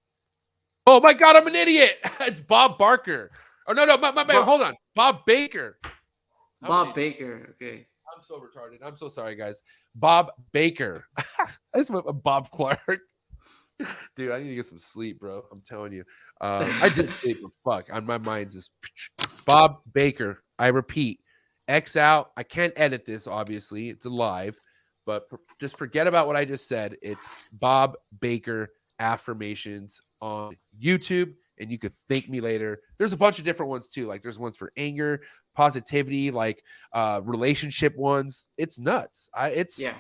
Oh my God, I'm an idiot. It's Bob Barker. Oh no, my bad. Hold on. Bob Baker. Bob Baker. Okay. I'm so retarded. I'm so sorry, guys. Bob Baker. That's Bob Clark. Dude, I need to get some sleep, bro. I'm telling you. I did sleep, but fuck. On my mind's just Bob Baker. I repeat, X out. I can't edit this, obviously. It's live, but just forget about what I just said. It's Bob Baker affirmations on YouTube, and you could thank me later. There's a bunch of different ones too. Like there's ones for anger, positivity, like relationship ones. It's nuts. Man,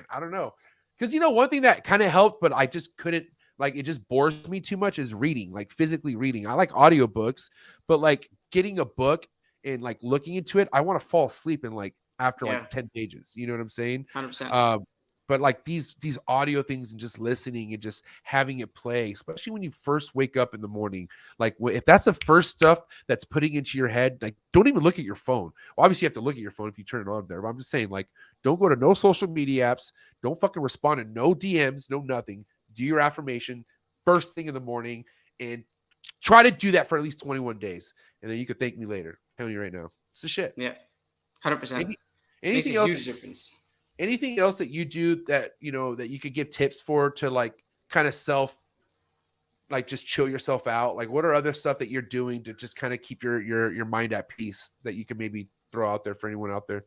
I don't know. Because, one thing that kind of helped, but I just couldn't, like, it just bores me too much is reading, like physically reading. I like audiobooks, but like getting a book and like looking into it, I want to fall asleep in like after like 10 pages. You know what I'm saying? 100%. But like these audio things and just listening and just having it play, especially when you first wake up in the morning, like if that's the first stuff that's putting into your head, like don't even look at your phone. Well, obviously you have to look at your phone if you turn it on there, but I'm just saying, like, don't go to no social media apps. Don't fucking respond to no DMs, no nothing. Do your affirmation first thing in the morning and try to do that for at least 21 days. And then you could thank me later. I'm telling you right now. It's the shit. Yeah. 100%. Anything else? Huge difference. Anything else that you do that, that you could give tips for to like kind of like just chill yourself out? Like what are other stuff that you're doing to just kind of keep your mind at peace that you can maybe throw out there for anyone out there?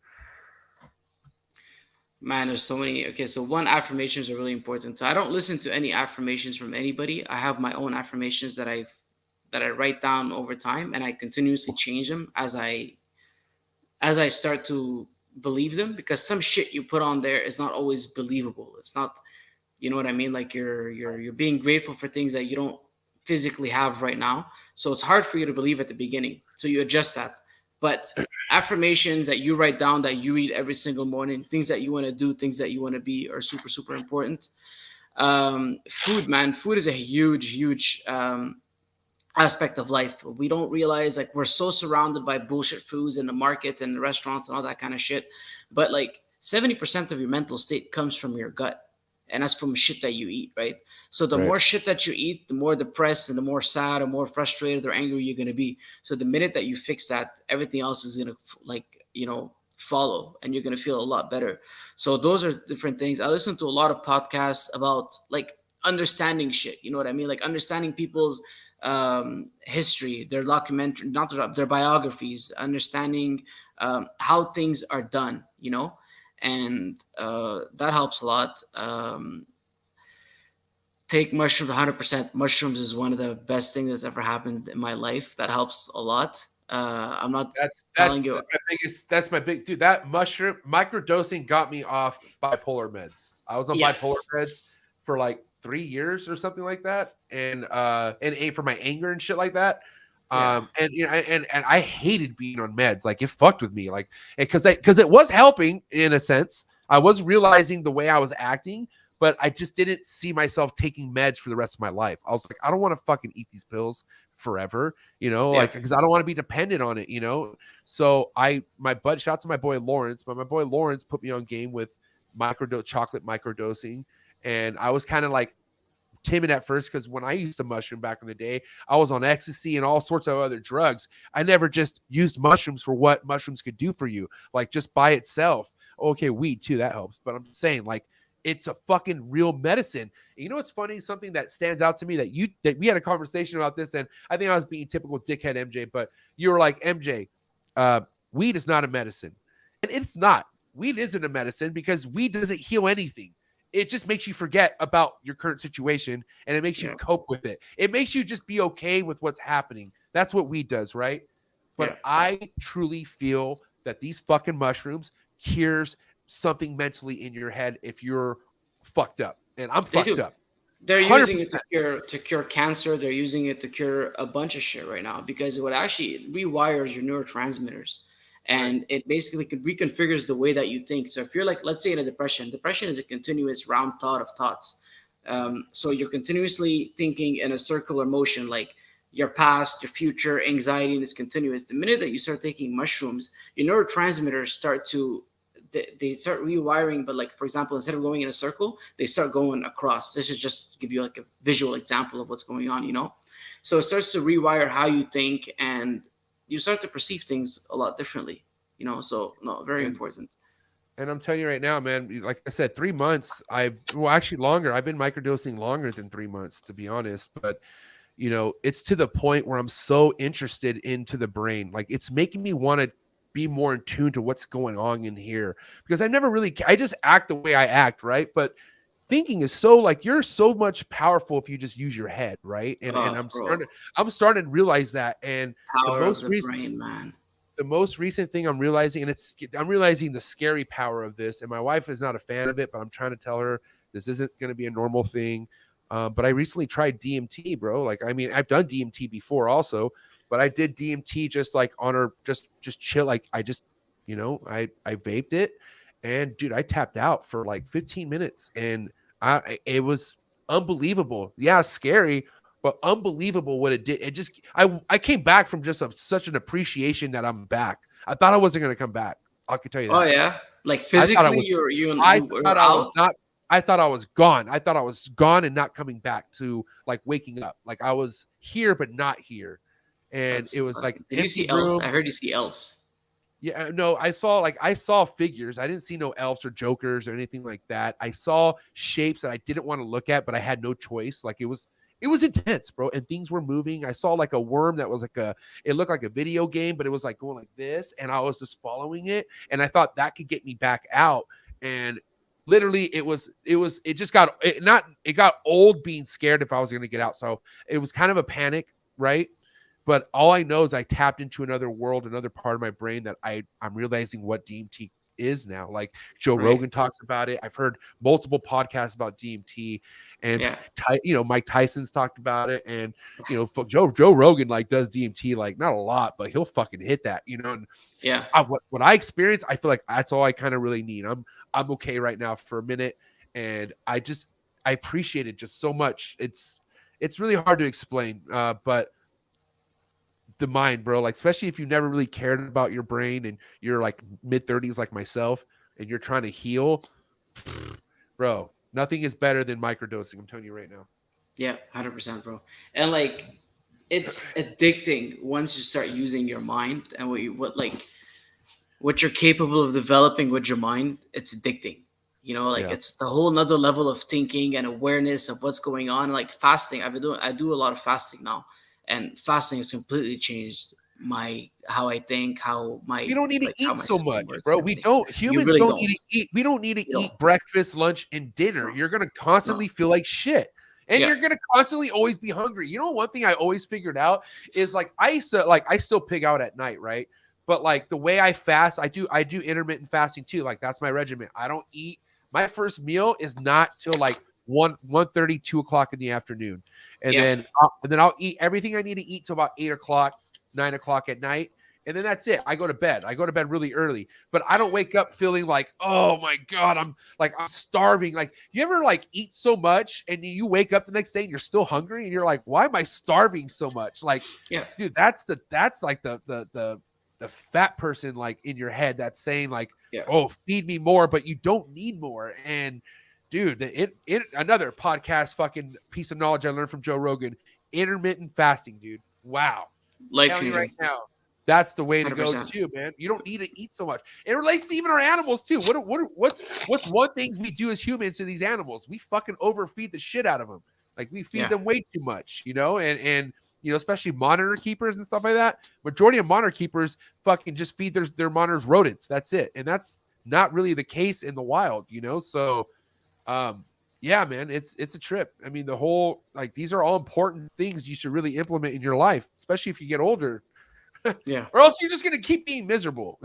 Man, there's so many. Okay, so one, affirmations are really important. So I don't listen to any affirmations from anybody. I have my own affirmations that I write down over time, and I continuously change them as I start to believe them, because some shit you put on there is not always believable. It's not, you know what I mean? Like you're being grateful for things that you don't physically have right now. So it's hard for you to believe at the beginning. So you adjust that. But affirmations that you write down, that you read every single morning, things that you want to do, things that you want to be, are super, super important. Food, man. Food is a huge aspect of life. We don't realize, like, we're so surrounded by bullshit foods in the markets and the restaurants and all that kind of shit. But like 70% of your mental state comes from your gut. And that's from shit that you eat, right? So the more shit that you eat, the more depressed and the more sad or more frustrated or angry you're going to be. So the minute that you fix that, everything else is going to, follow, and you're going to feel a lot better. So those are different things. I listen to a lot of podcasts about like understanding shit. You know what I mean? Like understanding people's history, their documentary, their biographies, understanding how things are done, and that helps a lot. Take mushrooms 100%. Mushrooms is one of the best things that's ever happened in my life. That helps a lot. I'm not telling you. That's my big dude. That mushroom microdosing got me off bipolar meds. I was on bipolar meds for like 3 years or something like that, and ate for my anger and shit like that. And I hated being on meds. Like it fucked with me, like because it was helping in a sense. I was realizing the way I was acting, but I just didn't see myself taking meds for the rest of my life. I was like, I don't want to fucking eat these pills forever, like, because I don't want to be dependent on it, So shout out to my boy Lawrence, but my boy Lawrence put me on game with chocolate microdosing. And I was kind of like timid at first, because when I used to mushroom back in the day, I was on ecstasy and all sorts of other drugs. I never just used mushrooms for what mushrooms could do for you, like just by itself. Okay, weed too, that helps. But I'm saying, like, it's a fucking real medicine. And what's funny? Something that stands out to me that we had a conversation about this, and I think I was being typical dickhead MJ, but you were like, MJ, weed is not a medicine. And it's not. Weed isn't a medicine because weed doesn't heal anything. It just makes you forget about your current situation, and it makes you cope with it. It makes you just be okay with what's happening. That's what weed does, right? but I truly feel that these fucking mushrooms cures something mentally in your head if you're fucked up. And I'm fucked up. They're 100%. using it to cure cancer. They're using it to cure a bunch of shit right now because it actually rewires your neurotransmitters. And it basically reconfigures the way that you think. So if you're like, let's say in a depression is a continuous round thought of thoughts. So you're continuously thinking in a circular motion, like your past, your future, anxiety, and it's continuous. The minute that you start taking mushrooms, your neurotransmitters start rewiring. But like, for example, instead of going in a circle, they start going across. This is just to give you like a visual example of what's going on, So it starts to rewire how you think, and you start to perceive things a lot differently, so very important. And I'm telling you right now, man, like I said, 3 months, actually longer. I've been microdosing longer than 3 months, to be honest. But, it's to the point where I'm so interested into the brain. Like it's making me want to be more in tune to what's going on in here because I just act the way I act. Right. But thinking is so like, you're so much powerful if you just use your head. Right. And I'm starting to realize that. And power of the brain, man. The most recent thing I'm realizing, and I'm realizing the scary power of this, and my wife is not a fan of it, but I'm trying to tell her this isn't going to be a normal thing. But I recently tried DMT, bro. Like, I mean, I've done DMT before also, but I did DMT just like on her, just chill. Like I just, I vaped it, and dude, I tapped out for like 15 minutes, and it was unbelievable. Yeah, scary, but unbelievable what it did. It just, I came back from just such an appreciation that I'm back. I thought I wasn't going to come back. I can tell you that. Oh yeah, like physically, I thought I was gone. I thought I was gone and not coming back to like waking up. Like I was here but not here, and it was like. Did you see elves? I heard you see elves. Yeah, no, I saw figures. I didn't see no elves or jokers or anything like that. I saw shapes that I didn't want to look at, but I had no choice. Like it was intense, bro. And things were moving. I saw like a worm that was like it looked like a video game, but it was like going like this. And I was just following it. And I thought that could get me back out. And literally it got old being scared if I was going to get out. So it was kind of a panic, right? But all I know is I tapped into another world, another part of my brain that I'm realizing what DMT is now. Like Joe Rogan talks about it. I've heard multiple podcasts about DMT, and Mike Tyson's talked about it, and Joe Rogan like does DMT like not a lot, but he'll fucking hit that, And what I experience, I feel like that's all I kind of really need. I'm okay right now for a minute, and I appreciate it just so much. It's really hard to explain, but the mind, bro, like especially if you never really cared about your brain and you're like mid-30s like myself and you're trying to heal, bro, nothing is better than microdosing. I'm telling you right now. Yeah, 100%, bro. And like it's addicting once you start using your mind and what you're capable of developing with your mind. It's addicting. It's the whole nother level of thinking and awareness of what's going on. Like fasting, I do a lot of fasting now. And fasting has completely changed how I think, you don't need to eat so much, bro. Humans don't need to eat. We don't need to eat breakfast, lunch, and dinner. You're going to constantly feel like shit. And you're going to constantly always be hungry. One thing I always figured out is like, I still pig out at night. Right. But like the way I fast, I do intermittent fasting too. Like that's my regimen. I don't eat. My first meal is not till like 1:30, 2 o'clock in the afternoon. And then I'll eat everything I need to eat till about 8 o'clock, 9 o'clock at night. And then that's it. I go to bed really early, but I don't wake up feeling like, oh my God, I'm starving. Like you ever like eat so much and you wake up the next day and you're still hungry and you're like, why am I starving so much? Like, dude, that's like the fat person like in your head that's saying like, oh, feed me more, but you don't need more. And dude, another podcast fucking piece of knowledge I learned from Joe Rogan, intermittent fasting, dude. Wow. Like right now, that's the way to 100%. Go too, man. You don't need to eat so much. It relates to even our animals too. What's one thing we do as humans to these animals? We fucking overfeed the shit out of them. Like we feed them way too much, and especially monitor keepers and stuff like that. Majority of monitor keepers fucking just feed their monitors rodents. That's it. And that's not really the case in the wild, So yeah, man, it's a trip. I mean, the whole, like, these are all important things you should really implement in your life, especially if you get older. Yeah, or else you're just gonna keep being miserable.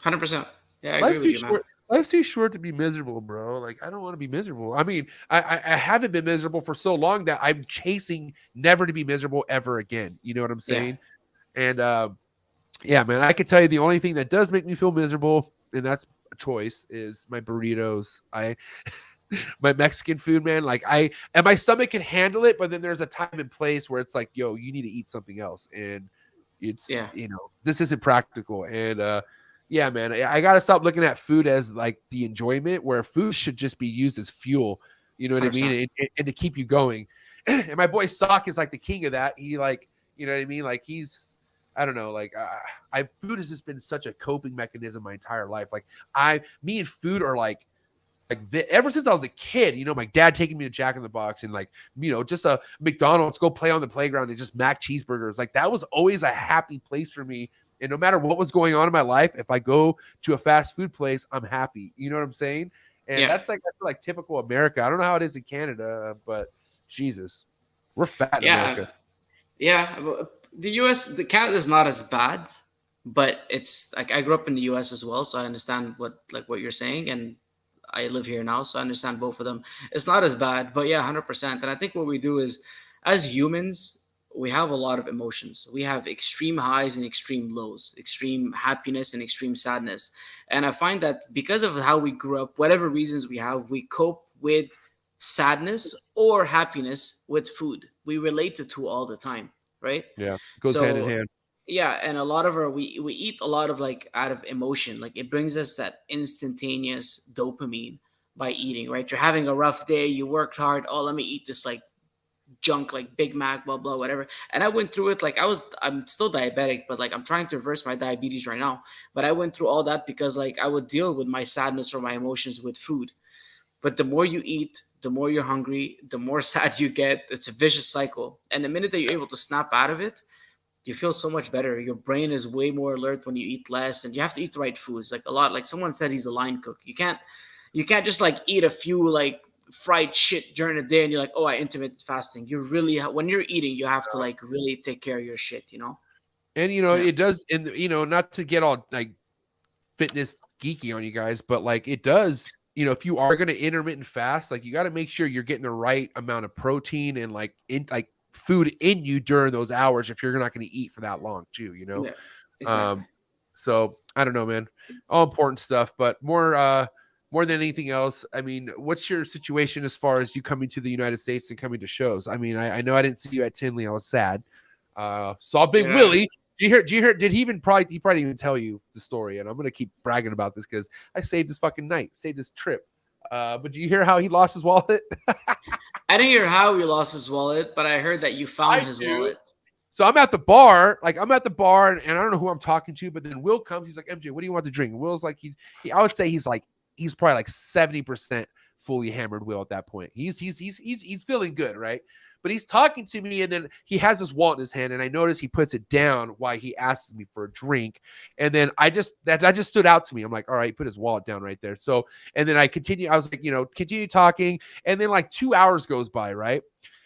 100%. Yeah, I agree with you, man. Life's too short to be miserable, bro. Like, I don't want to be miserable. I mean, I haven't been miserable for so long that I'm chasing never to be miserable ever again. You know what I'm saying? And yeah, man, I can tell you the only thing that does make me feel miserable, and that's a choice, is my burritos. My Mexican food, man. Like, and my stomach can handle it, but then there's a time and place where it's like, yo, you need to eat something else, and it's this isn't practical. And yeah, man, I gotta stop looking at food as like the enjoyment, where food should just be used as fuel. You know what 100%. I mean? And to keep you going. And my boy Sock is like the king of that. He like, you know what I mean? Like, he's, I don't know, like food has just been such a coping mechanism my entire life. Like, me and food are like ever since I was a kid, you know, my dad taking me to Jack in the Box and, like, you know, just a McDonald's, go play on the playground and just mac cheeseburgers. Like, that was always a happy place for me. And no matter what was going on in my life, if I go to a fast food place, I'm happy. You know what I'm saying? And that's like typical America. I don't know how it is in Canada, but Jesus, we're fat in America. Yeah. The US, Canada is not as bad, but it's like, I grew up in the US as well, so I understand what you're saying, and I live here now, so I understand both of them. It's not as bad, but yeah, 100%. And I think what we do is, as humans, we have a lot of emotions. We have extreme highs and extreme lows, extreme happiness and extreme sadness. And I find that because of how we grew up, whatever reasons we have, we cope with sadness or happiness with food. We relate the two all the time, right? Yeah, it goes hand in hand. Yeah, and a lot of we eat a lot of, like, out of emotion. Like, it brings us that instantaneous dopamine by eating, right? You're having a rough day, you worked hard, oh, let me eat this, like, junk, like Big Mac, blah blah, whatever. And I went through it. Like, I'm still diabetic, but, like, I'm trying to reverse my diabetes right now. But I went through all that because, like, I would deal with my sadness or my emotions with food. But the more you eat, the more you're hungry, the more sad you get. It's a vicious cycle. And the minute that you're able to snap out of it, you feel so much better. Your brain is way more alert when you eat less, and you have to eat the right foods. Like, a lot, like someone said, he's a line cook. You can't just, like, eat a few, like, fried shit during the day and you're like, oh, I intermittent fasting. You really, when you're eating, you have to, like, really take care of your shit, you know? And, you know, it does, and, you know, not to get all, like, fitness geeky on you guys, but, like, it does, you know, if you are going to intermittent fast, like, you got to make sure you're getting the right amount of protein and, like, food in you during those hours if you're not going to eat for that long too, you know? Yeah, exactly. So I don't know, man, all important stuff, but more than anything else, I mean, what's your situation as far as you coming to the United States and coming to shows? I mean, I know I didn't see you at TINLEY. I was sad. Saw Big Willie. Did you hear? Did he probably didn't even tell you the story? And I'm going to keep bragging about this because I saved his fucking night, saved his trip. But do you hear how he lost his wallet? I didn't hear how he lost his wallet, but I heard that you found his wallet. So I'm at the bar, and I don't know who I'm talking to, but then Will comes. He's like, MJ, what do you want to drink? And Will's like, I would say he's probably like 70% fully hammered. Will at that point, he's feeling good, right? But he's talking to me, and then he has his wallet in his hand, and I notice he puts it down while he asks me for a drink. And then that just stood out to me. I'm like, all right, he put his wallet down right there. So, and then I was like, you know, continue talking. And then like 2 hours goes by, right?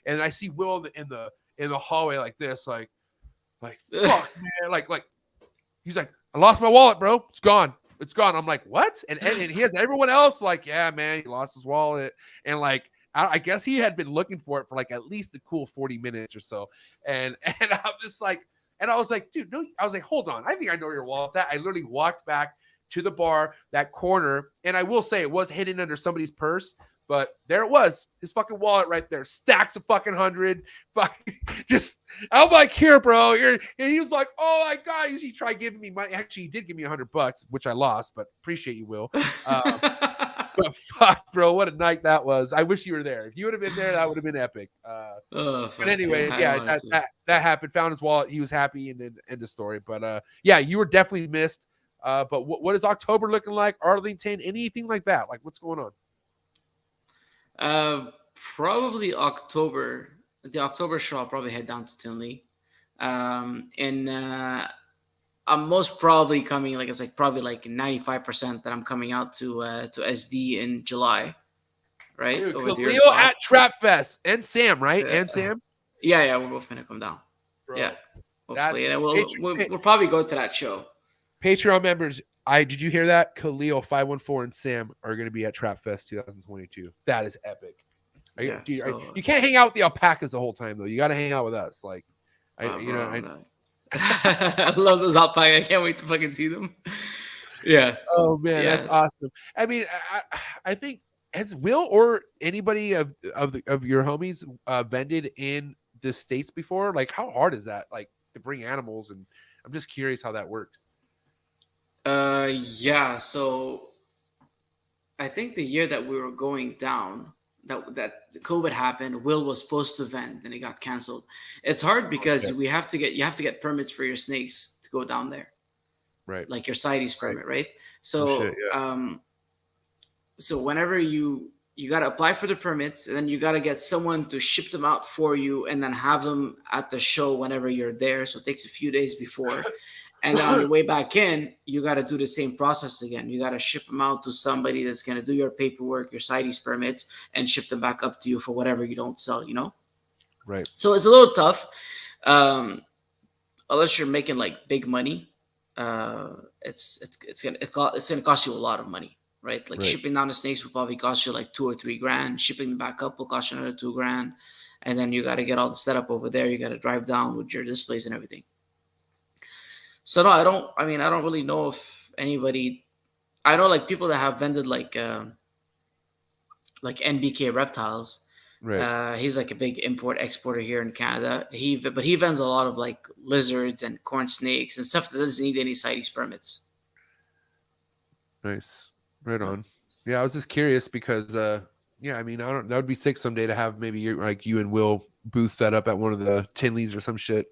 And I see Will in the hallway like this, like fuck, man. Like he's like, I lost my wallet, bro. It's gone. I'm like, what? And he has everyone else like, yeah, man, he lost his wallet. And like, I guess he had been looking for it for like at least a cool 40 minutes or so. And I'm just like, and I was like, dude, no, I was like, hold on. I think I know where your wallet's at. I literally walked back to the bar, that corner. And I will say it was hidden under somebody's purse, but there it was, his fucking wallet right there. Stacks of fucking 100. Just, I'm like, here, bro. And he was like, oh my God. He tried giving me money. Actually, he did give me $100, which I lost, but appreciate you, Will. But fuck, bro, what a night that was. I wish you were there. If you would have been there, that would have been epic. But anyways, yeah, that happened. Found his wallet. He was happy, and then end of story. But yeah, you were definitely missed. But what is October looking like? Arlington, anything like that? Like, what's going on? Probably October. The October show, I'll probably head down to TINLEY. I'm most probably coming, like, it's like probably like 95% that I'm coming out to SD in July, right? Dude, Khalil at Trap Fest and Sam, right? And Sam. Yeah, we're both gonna come down. Bro. Yeah, Hopefully, and Patreon, we'll probably go to that show. Patreon members. Did you hear that? Khalil 514 and Sam are going to be at Trap Fest 2022. That is epic. Yeah, You can't hang out with the alpacas the whole time though. You got to hang out with us. Like, I love those alpacas. I can't wait to fucking see them. Yeah. Oh man, Yeah. that's awesome. I mean, I think has Will or anybody of your homies vended in the States before? Like, how hard is that? Like to bring animals, and I'm just curious how that works. Yeah. So I think the year that we were going down, that COVID happened, Will was supposed to vend, and it got canceled. It's hard because you have to get permits for your snakes to go down there. Right. Like your CITES permit, right? So so whenever you got to apply for the permits, and then you got to get someone to ship them out for you, and then have them at the show whenever you're there. So it takes a few days before. And then on your way back in, you got to do the same process again. You got to ship them out to somebody that's going to do your paperwork, your CITES permits, and ship them back up to you for whatever you don't sell, Right. So it's a little tough. Unless you're making like big money, it's gonna cost you a lot of money, right? Like shipping down the snakes will probably cost you like $2 or $3 grand. Shipping them back up will cost you another $2 grand. And then you got to get all the setup over there. You got to drive down with your displays and everything. So no, I don't really know if anybody. I know like people that have vended like NBK Reptiles. Right. He's like a big import exporter here in Canada. But he vends a lot of like lizards and corn snakes and stuff that doesn't need any CITES permits. Nice. Right on. Yeah, I was just curious because yeah, I mean, that would be sick someday to have maybe you and Will booth set up at one of the Tinleys or some shit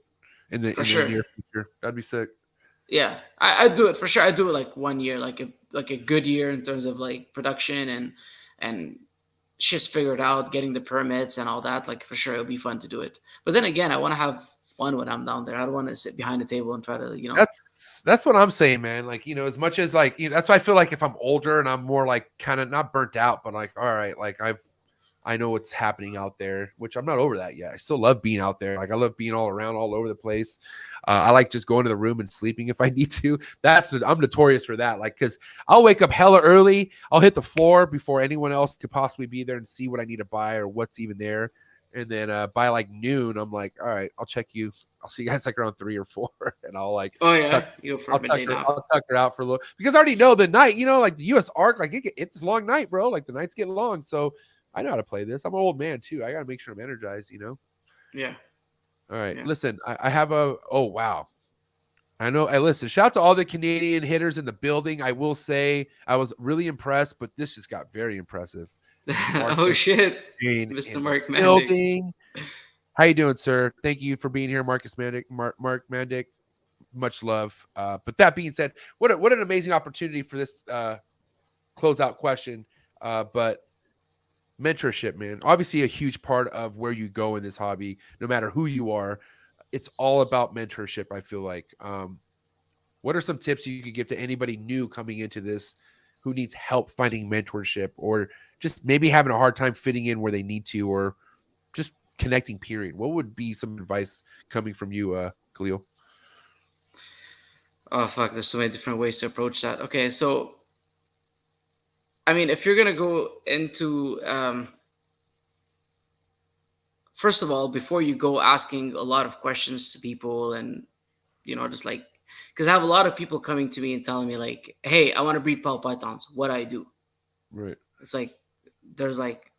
in the near future. That'd be sick. Yeah, I'd do it for sure. I'd do it like 1 year, like a good year in terms of like production and shit's figured out, getting the permits and all that. Like for sure, it'll be fun to do it. But then again, I want to have fun when I'm down there. I don't want to sit behind the table and try to, That's what I'm saying, man. Like, as much as like, that's why I feel like if I'm older and I'm more like kind of not burnt out, but like, all right, like I know what's happening out there, which I'm not over that yet. I still love being out there. Like I love being all around, all over the place. I like just going to the room and sleeping if I need to. I'm notorious for that. Like, cause I'll wake up hella early. I'll hit the floor before anyone else could possibly be there and see what I need to buy or what's even there. And then by like noon, I'm like, all right, I'll check you. I'll see you guys like around 3 or 4, and I'll like, I'll tuck her out for a little, because I already know the night. Like the U.S. Arc, like it's a long night, bro. Like the nights get long, so I know how to play this. I'm an old man too. I gotta make sure I'm energized. Yeah. All right. Yeah. Listen, I have oh wow. I know. Listen, shout out to all the Canadian hitters in the building. I will say I was really impressed, but this just got very impressive. Oh shit, Mr. Mark Mandic. Building. How you doing, sir? Thank you for being here, Marcus Mandic. Mark Mandic. Much love. But that being said, what an amazing opportunity for this closeout question. But mentorship, man, obviously a huge part of where you go in this hobby, no matter who you are. It's all about mentorship, I feel like. What are some tips you could give to anybody new coming into this who needs help finding mentorship, or just maybe having a hard time fitting in where they need to, or just connecting, period? What would be some advice coming from you, Khalil? Oh, fuck. There's so many different ways to approach that. Okay, so, I mean, if you're going to go into, first of all, before you go asking a lot of questions to people and, just like, because I have a lot of people coming to me and telling me like, hey, I want to breed ball pythons. What do I do? Right. It's like, there's like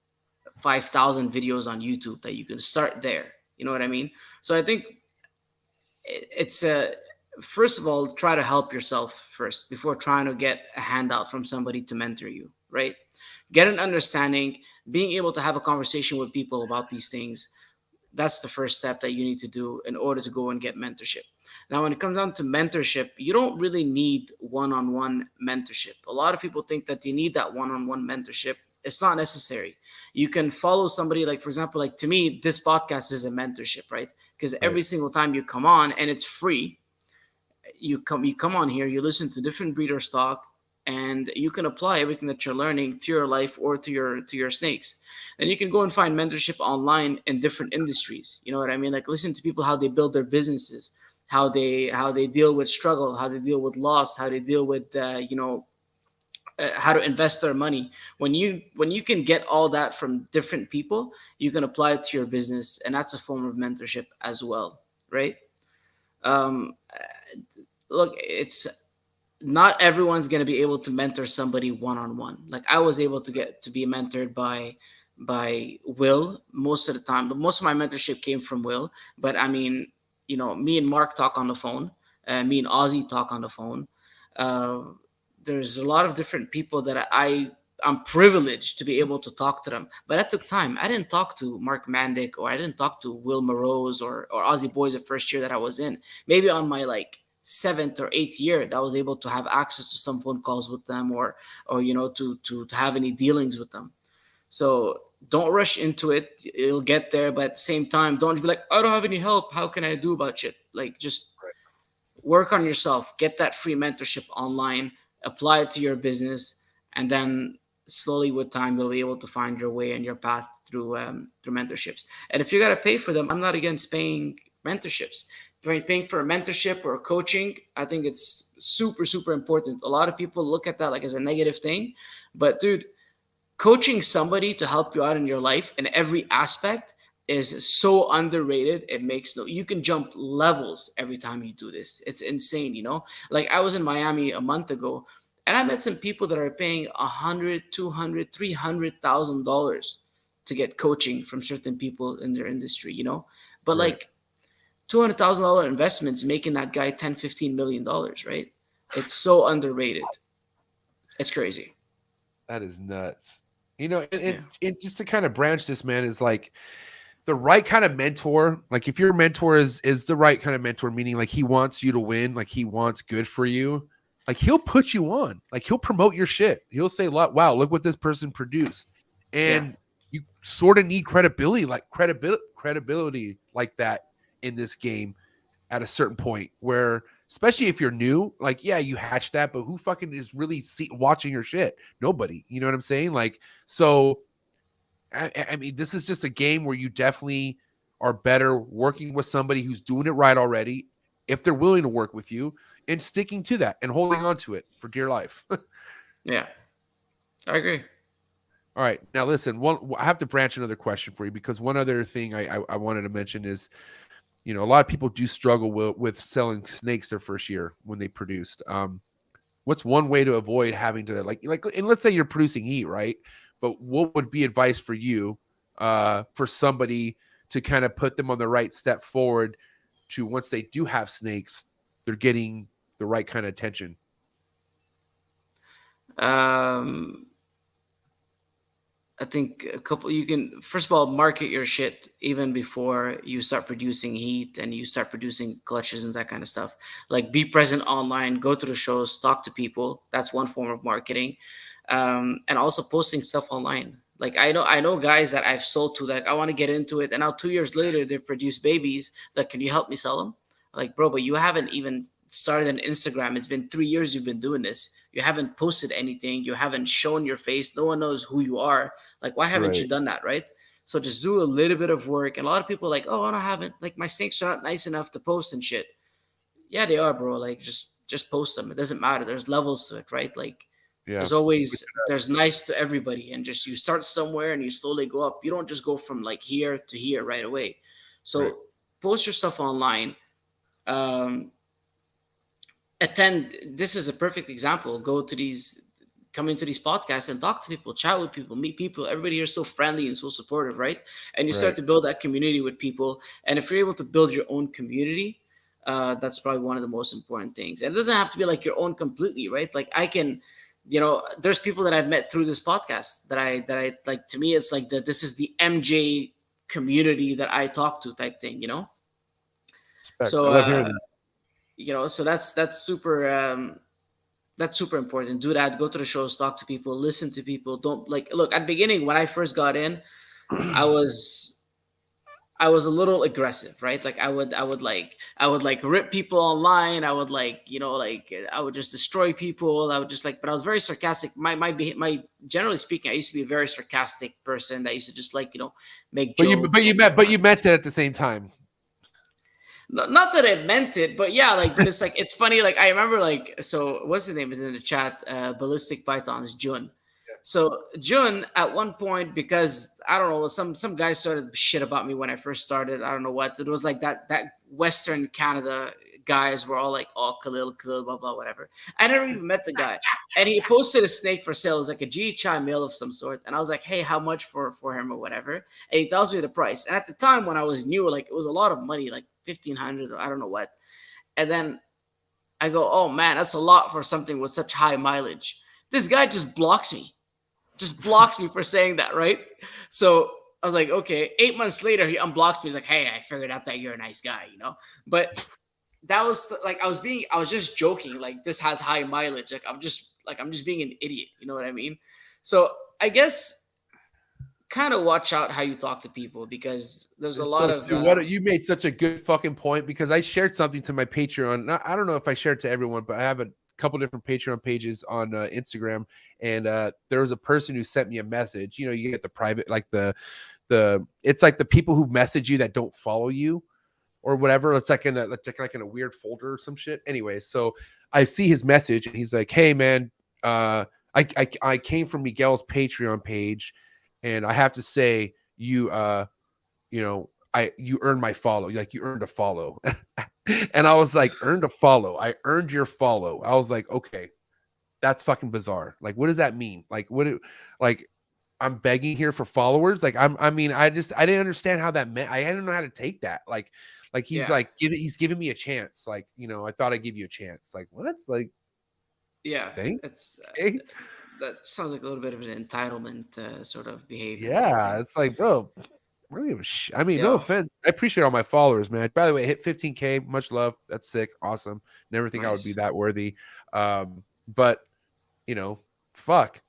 5,000 videos on YouTube that you can start there. You know what I mean? So I think it's first of all, try to help yourself first before trying to get a handout from somebody to mentor you, right? Get an understanding, being able to have a conversation with people about these things. That's the first step that you need to do in order to go and get mentorship. Now, when it comes down to mentorship, you don't really need one-on-one mentorship. A lot of people think that you need that one-on-one mentorship. It's not necessary. You can follow somebody, like, for example, like to me, this podcast is a mentorship, right? Because every single time you come on, and it's free, you come on here, you listen to different breeders talk, and you can apply everything that you're learning to your life or to your snakes. And you can go and find mentorship online in different industries. You know what I mean? Like listen to people, how they build their businesses, how they deal with struggle, how they deal with loss, how they deal with how to invest their money. When you can get all that from different people, you can apply it to your business, and that's a form of mentorship as well, right? um, Look, it's not everyone's going to be able to mentor somebody one-on-one. Like, I was able to get to be mentored by Will most of the time, but most of my mentorship came from Will. But I mean, me and Mark talk on the phone, me and Ozzy talk on the phone. uh, there's a lot of different people that I'm privileged to be able to talk to them, but that took time. I didn't talk to Mark Mandic, or I didn't talk to Will Morose or Ozzy Boys the first year that I was in. Maybe on my like seventh or eighth year that I was able to have access to some phone calls with them, or to have any dealings with them. So don't rush into it. You'll get there, but at the same time, don't be like, I don't have any help. How can I do about shit? Like, just work on yourself. Get that free mentorship online. Apply it to your business, and then slowly with time, you'll be able to find your way and your path through mentorships. And if you gotta pay for them, I'm not against paying mentorships. Paying for a mentorship or coaching, I think it's super, super important. A lot of people look at that like as a negative thing, but dude, coaching somebody to help you out in your life in every aspect is so underrated. It makes no, you can jump levels every time you do this. It's insane, like I was in Miami a month ago, and I met some people that are paying $100, $200, $300,000 to get coaching from certain people in their industry, but Right. like $200,000 investments making that guy $10-15 million, right? It's so underrated. It's crazy. That is nuts. And Yeah. just to kind of branch this, man, is like the right kind of mentor. Like, if your mentor is the right kind of mentor, meaning like he wants you to win, like he wants good for you, like he'll put you on, like he'll promote your shit. He'll say, wow, look what this person produced. And you sort of need credibility like that in this game at a certain point, where, especially if you're new, like, yeah, you hatch that, but who fucking is really watching your shit? Nobody. You know what I'm saying? Like, so I mean, this is just a game where you definitely are better working with somebody who's doing it right already, if they're willing to work with you, and sticking to that and holding on to it for dear life. Yeah, I agree. All right, now listen. I have to branch another question for you, because one other thing I wanted to mention is, a lot of people do struggle with selling snakes their first year when they produced. What's one way to avoid having to like, and let's say you're producing heat, right? But what would be advice for you, for somebody to kind of put them on the right step forward to, once they do have snakes, they're getting the right kind of attention? I think you can, first of all, market your shit even before you start producing heat and you start producing clutches and that kind of stuff. Like, be present online, go to the shows, talk to people. That's one form of marketing. And also posting stuff online. Like, I know guys that I've sold to that I want to get into it, and now 2 years later they've produced babies. That, can you help me sell them? Like, bro, but you haven't even started an Instagram. It's been 3 years you've been doing this. You haven't posted anything. You haven't shown your face. No one knows who you are. Like, why haven't you Right. done that, right? So just do a little bit of work. And a lot of people are like, oh, I don't haven't, like, my snakes are not nice enough to post and shit. Yeah, they are, bro. Like, just post them. It doesn't matter. There's levels to it, right? Like, Yeah. there's nice to everybody, and just, you start somewhere and you slowly go up. You don't just go from like here to here right away. So Right. post your stuff online. Um, Attend. This is a perfect example. Come into these podcasts and talk to people, chat with people, meet people. Everybody here is so friendly and so supportive, right? And you start Right. to build that community with people. And if you're able to build your own community, that's probably one of the most important things. And it doesn't have to be like your own completely, right? Like, I can, there's people that I've met through this podcast that I like. To me, it's like this is the MJ community that I talk to, type thing, Respect. So, I love hearing that. so that's super important. Do that. Go to the shows, talk to people, listen to people. Don't, like, look, at the beginning when I first got in, I was a little aggressive, right? Like, I would rip people online. I would I would just destroy people. I would just but I was very sarcastic. My generally speaking, I used to be a very sarcastic person that used to just make But jokes. you meant it at the same time. Not that I meant it, but yeah, like, but it's like, it's funny. Like, I remember, like, so what's his name is in the chat, Ballistic Pythons, Jun. So Jun, at one point, because I don't know, some guys started shit about me when I first started. I don't know what it was, like that Western Canada guys were all like, oh, Khalil, blah blah, whatever. I never even met the guy, and he posted a snake for sale. It was like a GHI male of some sort, and I was like, hey, how much for him or whatever? And he tells me the price. And at the time when I was new, like, it was a lot of money, like 1,500 or I don't know what. And then I go, oh man, that's a lot for something with such high mileage. This guy just blocks me for saying that, right? So I was like, okay. 8 months later, he unblocks me. He's like, hey, I figured out that you're a nice guy, you know? But that was like, I was just joking. Like, this has high mileage. Like, I'm just being an idiot. You know what I mean? So I guess kind of watch out how you talk to people, because there's a lot of dude, you made such a good fucking point, because I shared something to my Patreon. I don't know if I shared it to everyone, but I have a couple different Patreon pages on Instagram, and there was a person who sent me a message. You know, you get the private, like the it's like the people who message you that don't follow you or whatever. It's like in a weird folder or some shit. Anyway, so I see his message, and he's like, hey man, I came from Miguel's Patreon page, and I have to say, you know, you earned my follow. Like, you earned a follow. And I was like, earned a follow. I earned your follow. I was like, okay, that's fucking bizarre. Like, what does that mean? Like, like, I'm begging here for followers. Like, I didn't understand how that meant. I didn't know how to take that. Like he's like, he's giving me a chance. Like, you know, I thought I'd give you a chance. Like, what? Like, yeah, thanks. it's Okay. that sounds like a little bit of an entitlement sort of behavior. Yeah, it's like, bro, really, I mean, no Yeah. offense. I appreciate all my followers, man. By the way, hit 15K. Much love. That's sick. Awesome. Never think I would be Nice. that worthy. But you know, fuck.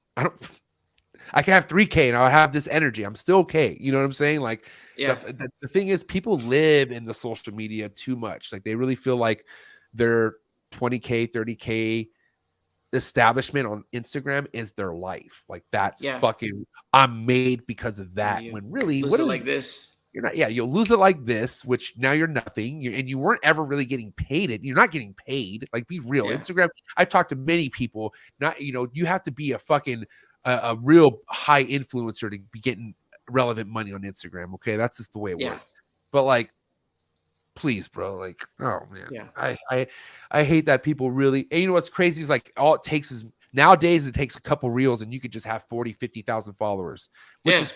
I can have 3K and I'll have this energy. I'm still okay. You know what I'm saying? Like, Yeah. the thing is, people live in the social media too much. Like, they really feel like their 20K, 30K establishment on Instagram is their life. Like, that's fucking, I'm made because of that. When really, what is like this? You're not. Yeah, you'll lose it like this, which now you're nothing. And you weren't ever really getting paid. You're not getting paid. Like, be real. Yeah. Instagram. I've talked to many people. Not, you know, you have to be a fucking a real high influencer to be getting relevant money on Instagram. Okay, that's just the way it works. But like, please, bro. Like, oh man, I hate that people really. And you know what's crazy is, like, all it takes is, nowadays it takes a couple reels and you could just have 40, 50,000 followers, which is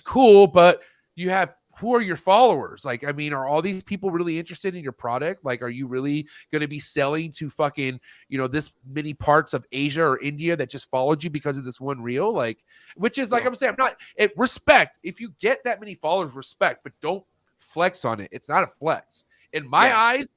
cool. But you have, who are your followers? Like, I mean, are all these people really interested in your product? Like, are you really going to be selling to fucking, you know, this many parts of Asia or India that just followed you because of this one reel? Like, which is like, I'm saying, respect. If you get that many followers, respect, but don't flex on it. It's not a flex. In my eyes,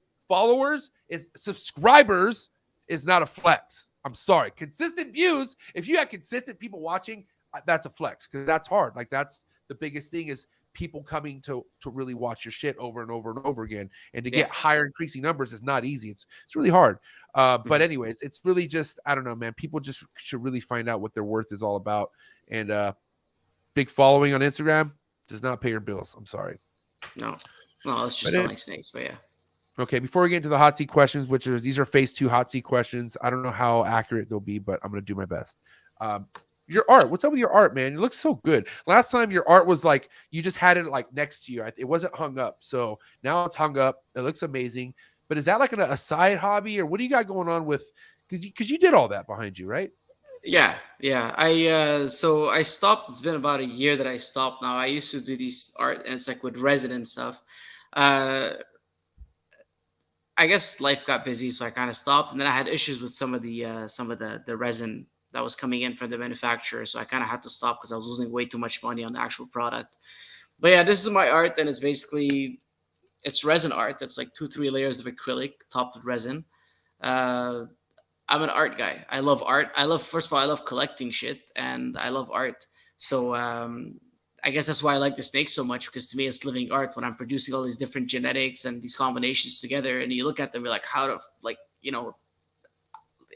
subscribers is not a flex. I'm sorry. Consistent views, if you have consistent people watching, that's a flex, because that's hard. Like, that's the biggest thing, is people coming to really watch your shit over and over and over again. And to get higher increasing numbers is not easy. It's really hard. But anyways, it's really just, I don't know, man. People just should really find out what their worth is all about. And big following on Instagram does not pay your bills. I'm sorry. No, it's just selling snakes, but yeah. Okay, before we get into the hot seat questions, these are phase 2 hot seat questions. I don't know how accurate they'll be, but I'm going to do my best. Your art, what's up with your art, man? It looks so good. Last time your art was like, you just had it like next to you. It wasn't hung up. So now it's hung up. It looks amazing. But is that like a side hobby, or what do you got going on with, because you did all that behind you, right? Yeah. So I stopped. It's been about a year that I stopped now. I used to do these art, and it's like with resin and stuff. I guess life got busy, so I kind of stopped. And then I had issues with some of the resin that was coming in from the manufacturer, so I kind of had to stop because I was losing way too much money on the actual product. But yeah, this is my art, and it's resin art. That's like 2-3 layers of acrylic topped with resin. I'm an art guy. I love art. First of all, I love collecting shit, and I love art. So I guess that's why I like the snake so much, because to me it's living art. When I'm producing all these different genetics and these combinations together, and you look at them, you're like, how to, like, you know,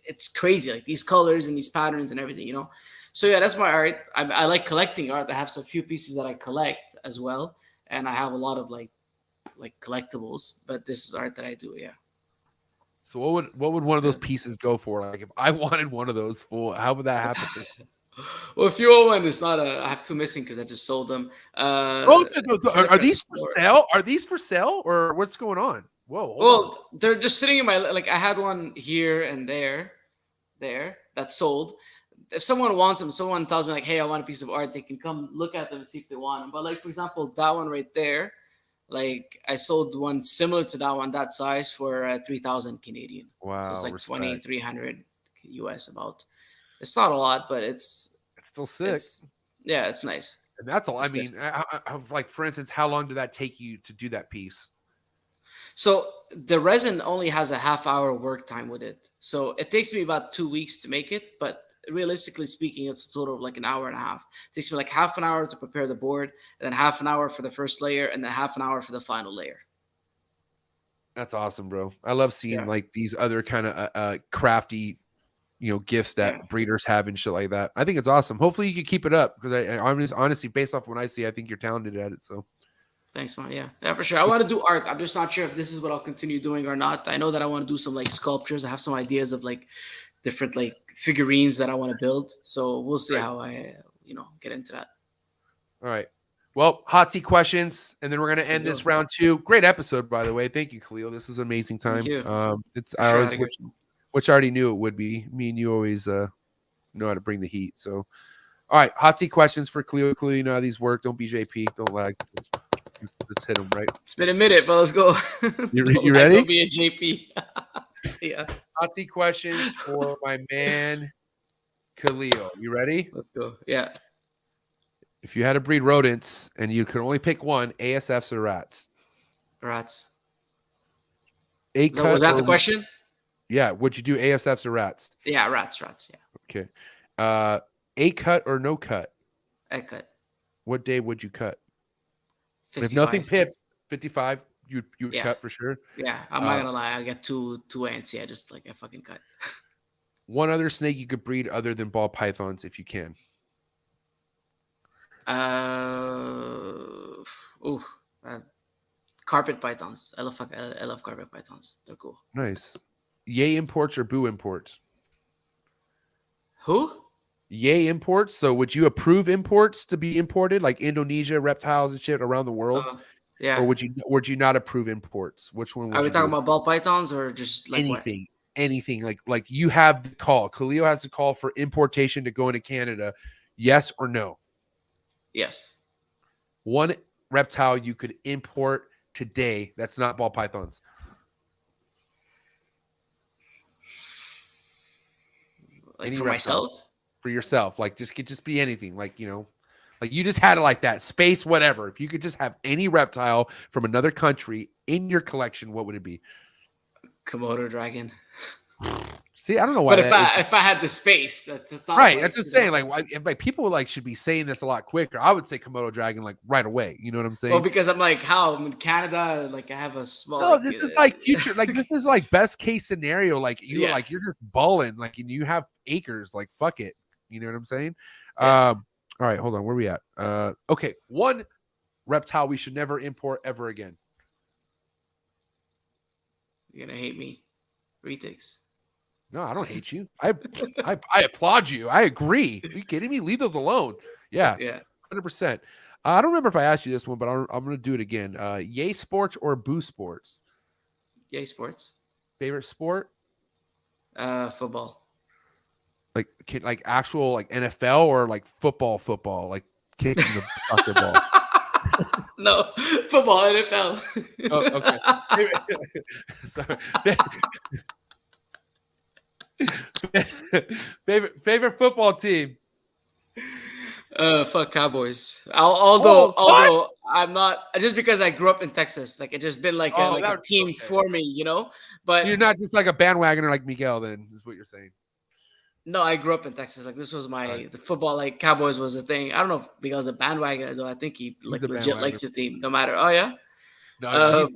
it's crazy, like these colors and these patterns and everything, you know. So yeah, that's my art. I like collecting art. I have a few pieces that I collect as well, and I have a lot of like like collectibles, but this is art that I do. Yeah. So what would one of those pieces go for? Like if I wanted one of those, how would that happen? Well, if you own one, it's not a. I have two missing because I just sold them. Are these for sale? Are these for sale or what's going on? Whoa. Hold on. They're just sitting in my like. I had one here and there that sold. If someone wants them, someone tells me like, "Hey, I want a piece of art," they can come look at them and see if they want them. But like for example, that one right there, like I sold one similar to that one, that size for 3,000 Canadian. Wow, so it's like respect. 2,300 US about. It's not a lot, but it's still sick. It's nice. And that's all. I mean, like for instance, how long did that take you to do that piece? So the resin only has a half-hour work time with it. So it takes me about 2 weeks to make it, but realistically speaking, it's a total of like an hour and a half. It takes me like half an hour to prepare the board, and then half an hour for the first layer, and then half an hour for the final layer. That's awesome, bro. I love seeing like these other kind of crafty, gifts that breeders have and shit like that. I think it's awesome. Hopefully you can keep it up because I'm just honestly, based off what I see, I think you're talented at it. So thanks, man. Yeah, for sure. I want to do art. I'm just not sure if this is what I'll continue doing or not. I know that I want to do some like sculptures. I have some ideas of like different like figurines that I want to build. So we'll see how I, get into that. All right. Well, hot seat questions, and then we're going to end this round 2. Great episode, by the way. Thank you, Khalil. This was an amazing time. Thank you. Which I already knew it would be. Me and you always know how to bring the heat. So, all right, hot seat questions for Khalil. Khalil, you know how these work. Don't be JP. Don't lag. Let's hit them, right? It's been a minute, but let's go. You ready? Don't be a JP. Yeah. Hot seat questions for my man, Khalil. You ready? Let's go. Yeah. If you had to breed rodents and you could only pick one, ASFs or rats? Rats. Was that the question? Yeah. Would you do ASFs or rats? Yeah, rats. Yeah. Okay. A cut or no cut? A cut. What day would you cut? 55. If nothing pipped, 55, you would cut for sure. Yeah, I'm not gonna lie. I got two ants. Yeah, just like a fucking cut. One other snake you could breed other than ball pythons, if you can. Carpet pythons. I love carpet pythons. They're cool. Nice. Yay imports or boo imports? Who? Yay imports. So would you approve imports to be imported, like Indonesia, reptiles and shit around the world? Yeah. Or would you not approve imports? Which one would Are we talking about ball pythons or just like anything? What? Anything. Like you have the call. Khalil has the call for importation to go into Canada. Yes or no? Yes. One reptile you could import today that's not ball pythons. Like for myself? For yourself. Like just be anything. Like, like you just had it like that. Space, whatever. If you could just have any reptile from another country in your collection, what would it be? Komodo dragon. See, I don't know why. But if I had the space, that's not right. That's just saying. Like people should be saying this a lot quicker. I would say Komodo dragon like right away. You know what I'm saying? Well, because I'm like, how I'm in Canada, like I have a small. No, this is like future. Like this is like best case scenario. Like you're just balling. Like you have acres. Like fuck it. You know what I'm saying? Yeah. All right, hold on. Where are we at? Okay, one reptile we should never import ever again. You're gonna hate me. Retics. No, I don't hate you. I applaud you. I agree. Are you kidding me? Leave those alone. Yeah. 100%. I don't remember if I asked you this one, but I'm going to do it again. Yay sports or boo sports? Yay sports. Favorite sport? Football. Like actual like NFL or like football, like kicking the soccer ball? No, football, NFL. Oh, okay. Sorry. Favorite football team? Fuck Cowboys. Although I'm not, just because I grew up in Texas, like it just been like a team for me, But so you're not just like a bandwagoner like Miguel, then is what you're saying. No, I grew up in Texas. Like this was the football. Like Cowboys was a thing. I don't know if Miguel's a bandwagoner though. I think he legit likes the team, no matter. Oh yeah. No,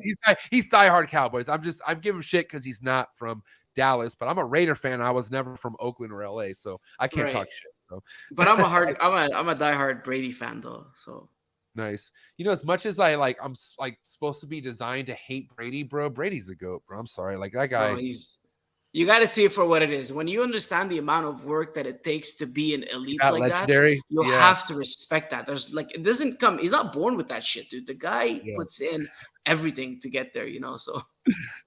he's diehard Cowboys. I'm giving him shit because he's not from Dallas, but I'm a Raider fan. I was never from Oakland or LA, so I can't talk shit. So. But I'm a diehard Brady fan though. So Nice. You know, as much as I'm like supposed to be designed to hate Brady, bro. Brady's the GOAT, bro. I'm sorry. Like that guy. Bro, you got to see it for what it is. When you understand the amount of work that it takes to be an elite like legendary. that, you have to respect that. There's like, it doesn't come. He's not born with that shit, dude. The guy puts in everything to get there, you know. So,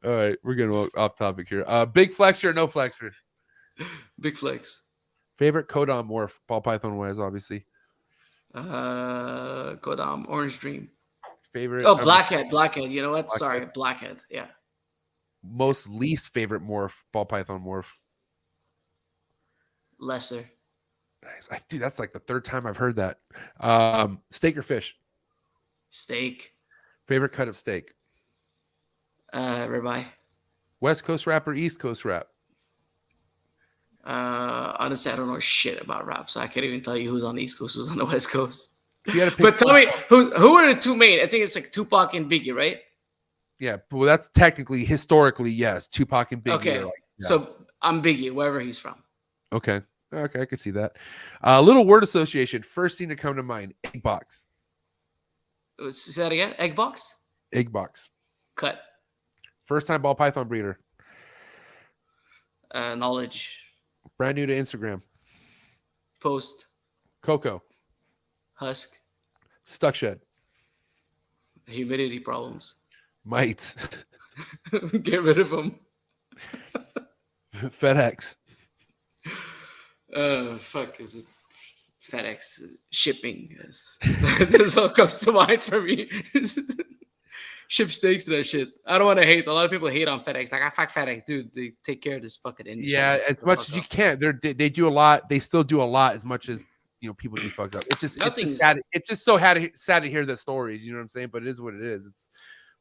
all right, we're getting off topic here. Big flexor, or no flexor? Big flex. Favorite Kodam morph, ball python wise, obviously. Kodam, Orange Dream. Favorite? Oh, Blackhead. You know what? Blackhead. Sorry, Blackhead. Yeah. Most least favorite morph, ball python morph. Lesser. Nice. Dude, that's like the third time I've heard that. Steak or fish? Steak. Favorite cut of steak? Ribeye. West Coast rap or East Coast rap? Honestly, I don't know shit about rap, so I can't even tell you who's on the East Coast, who's on the West Coast. But tell me, who are the two main? I think it's like Tupac and Biggie, right? Yeah, well, that's technically, historically, yes. Tupac and Biggie. Okay, so I'm Biggie, wherever he's from. Okay, I can see that. Little word association. First thing to come to mind: egg box. Say that again. Egg box. Egg box. Cut. First time ball python breeder. Knowledge. Brand new to Instagram. Post. Coco. Husk. Stuck shed. Humidity problems. Mites. Get rid of them. FedEx. Fuck, is it FedEx shipping? This all comes to mind for me. Ship steaks to that shit. I don't want to hate. A lot of people hate on FedEx. Like, I fuck FedEx, dude. They take care of this fucking industry. Yeah, as much as you can. They do a lot. They still do a lot as much as people do fucked up. It's just sad. It's just so sad to hear the stories. You know what I'm saying? But it is what it is. It's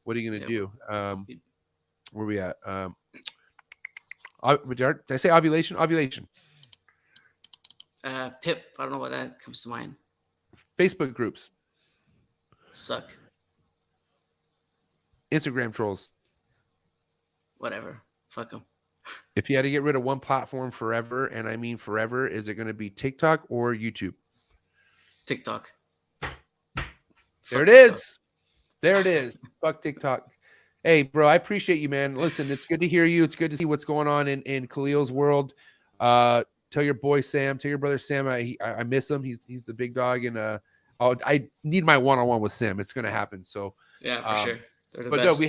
what are you gonna do? Where we at? Did I say ovulation? Ovulation. Pip. I don't know what that comes to mind. Facebook groups. Suck. Instagram trolls. Whatever. Fuck them. If you had to get rid of one platform forever, and I mean forever, is it going to be TikTok or YouTube? TikTok. There it is. There it is. Fuck TikTok. Hey, bro, I appreciate you, man. Listen, it's good to hear you. It's good to see what's going on in Khalil's world. Tell your boy Sam, tell your brother Sam, I miss him. He's the big dog, and I need my one-on-one with Sam. It's going to happen. So yeah, for sure. But no, we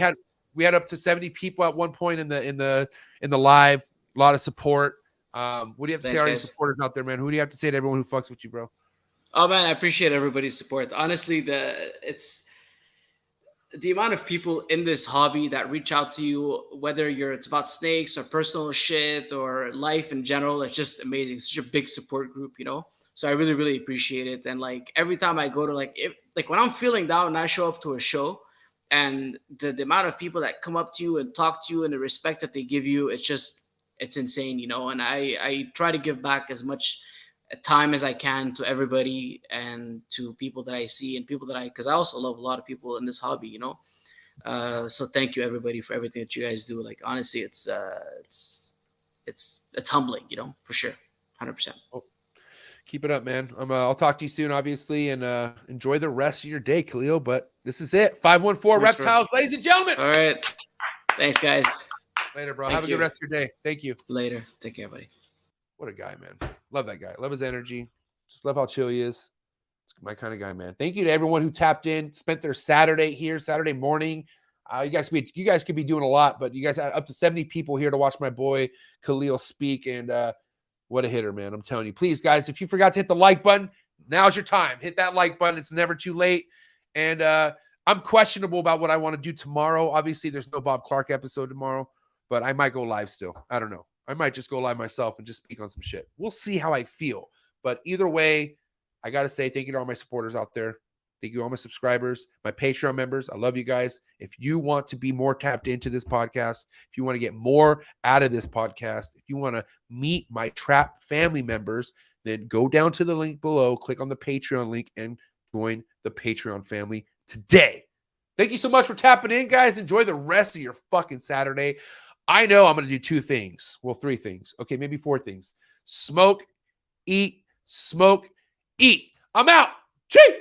had up to 70 people at one point in the live. A lot of support. What do you have to say to all your supporters out there, man? Who do you have to say to everyone who fucks with you, bro? Oh man, I appreciate everybody's support. Honestly, it's the amount of people in this hobby that reach out to you, whether it's about snakes or personal shit or life in general. It's just amazing. Such a big support group, So I really, really appreciate it. And like every time I go to like when I'm feeling down and I show up to a show, and the amount of people that come up to you and talk to you and the respect that they give you, it's insane, And I try to give back as much time as I can to everybody and to people that I see and people because I also love a lot of people in this hobby, So thank you everybody for everything that you guys do. Like honestly, it's humbling, for sure, 100%. Keep it up, man. I'll talk to you soon, obviously, and enjoy the rest of your day, Khalil. But this is it. 514 Reptiles, ladies and gentlemen. All right. Thanks, guys. Later, bro. Have a good rest of your day. Thank you. Later. Take care, buddy. What a guy, man. Love that guy. Love his energy. Just love how chill he is. It's my kind of guy, man. Thank you to everyone who tapped in, spent their Saturday morning. You guys could be doing a lot, but you guys had up to 70 people here to watch my boy Khalil speak, and what a hitter, man. I'm telling you. Please, guys, if you forgot to hit the like button, now's your time. Hit that like button. It's never too late. And I'm questionable about what I want to do tomorrow. Obviously, there's no Bob Clark episode tomorrow, but I might go live still. I don't know. I might just go live myself and just speak on some shit. We'll see how I feel. But either way, I got to say thank you to all my supporters out there. Thank you to all my subscribers, my Patreon members. I love you guys. If you want to be more tapped into this podcast, if you want to get more out of this podcast, if you want to meet my Trap family members, then go down to the link below, click on the Patreon link, and join the Patreon family today. Thank you so much for tapping in, guys. Enjoy the rest of your fucking Saturday. I know I'm going to do 2 things. Well, 3 things. Okay, maybe 4 things. Smoke, eat. I'm out. Cheap.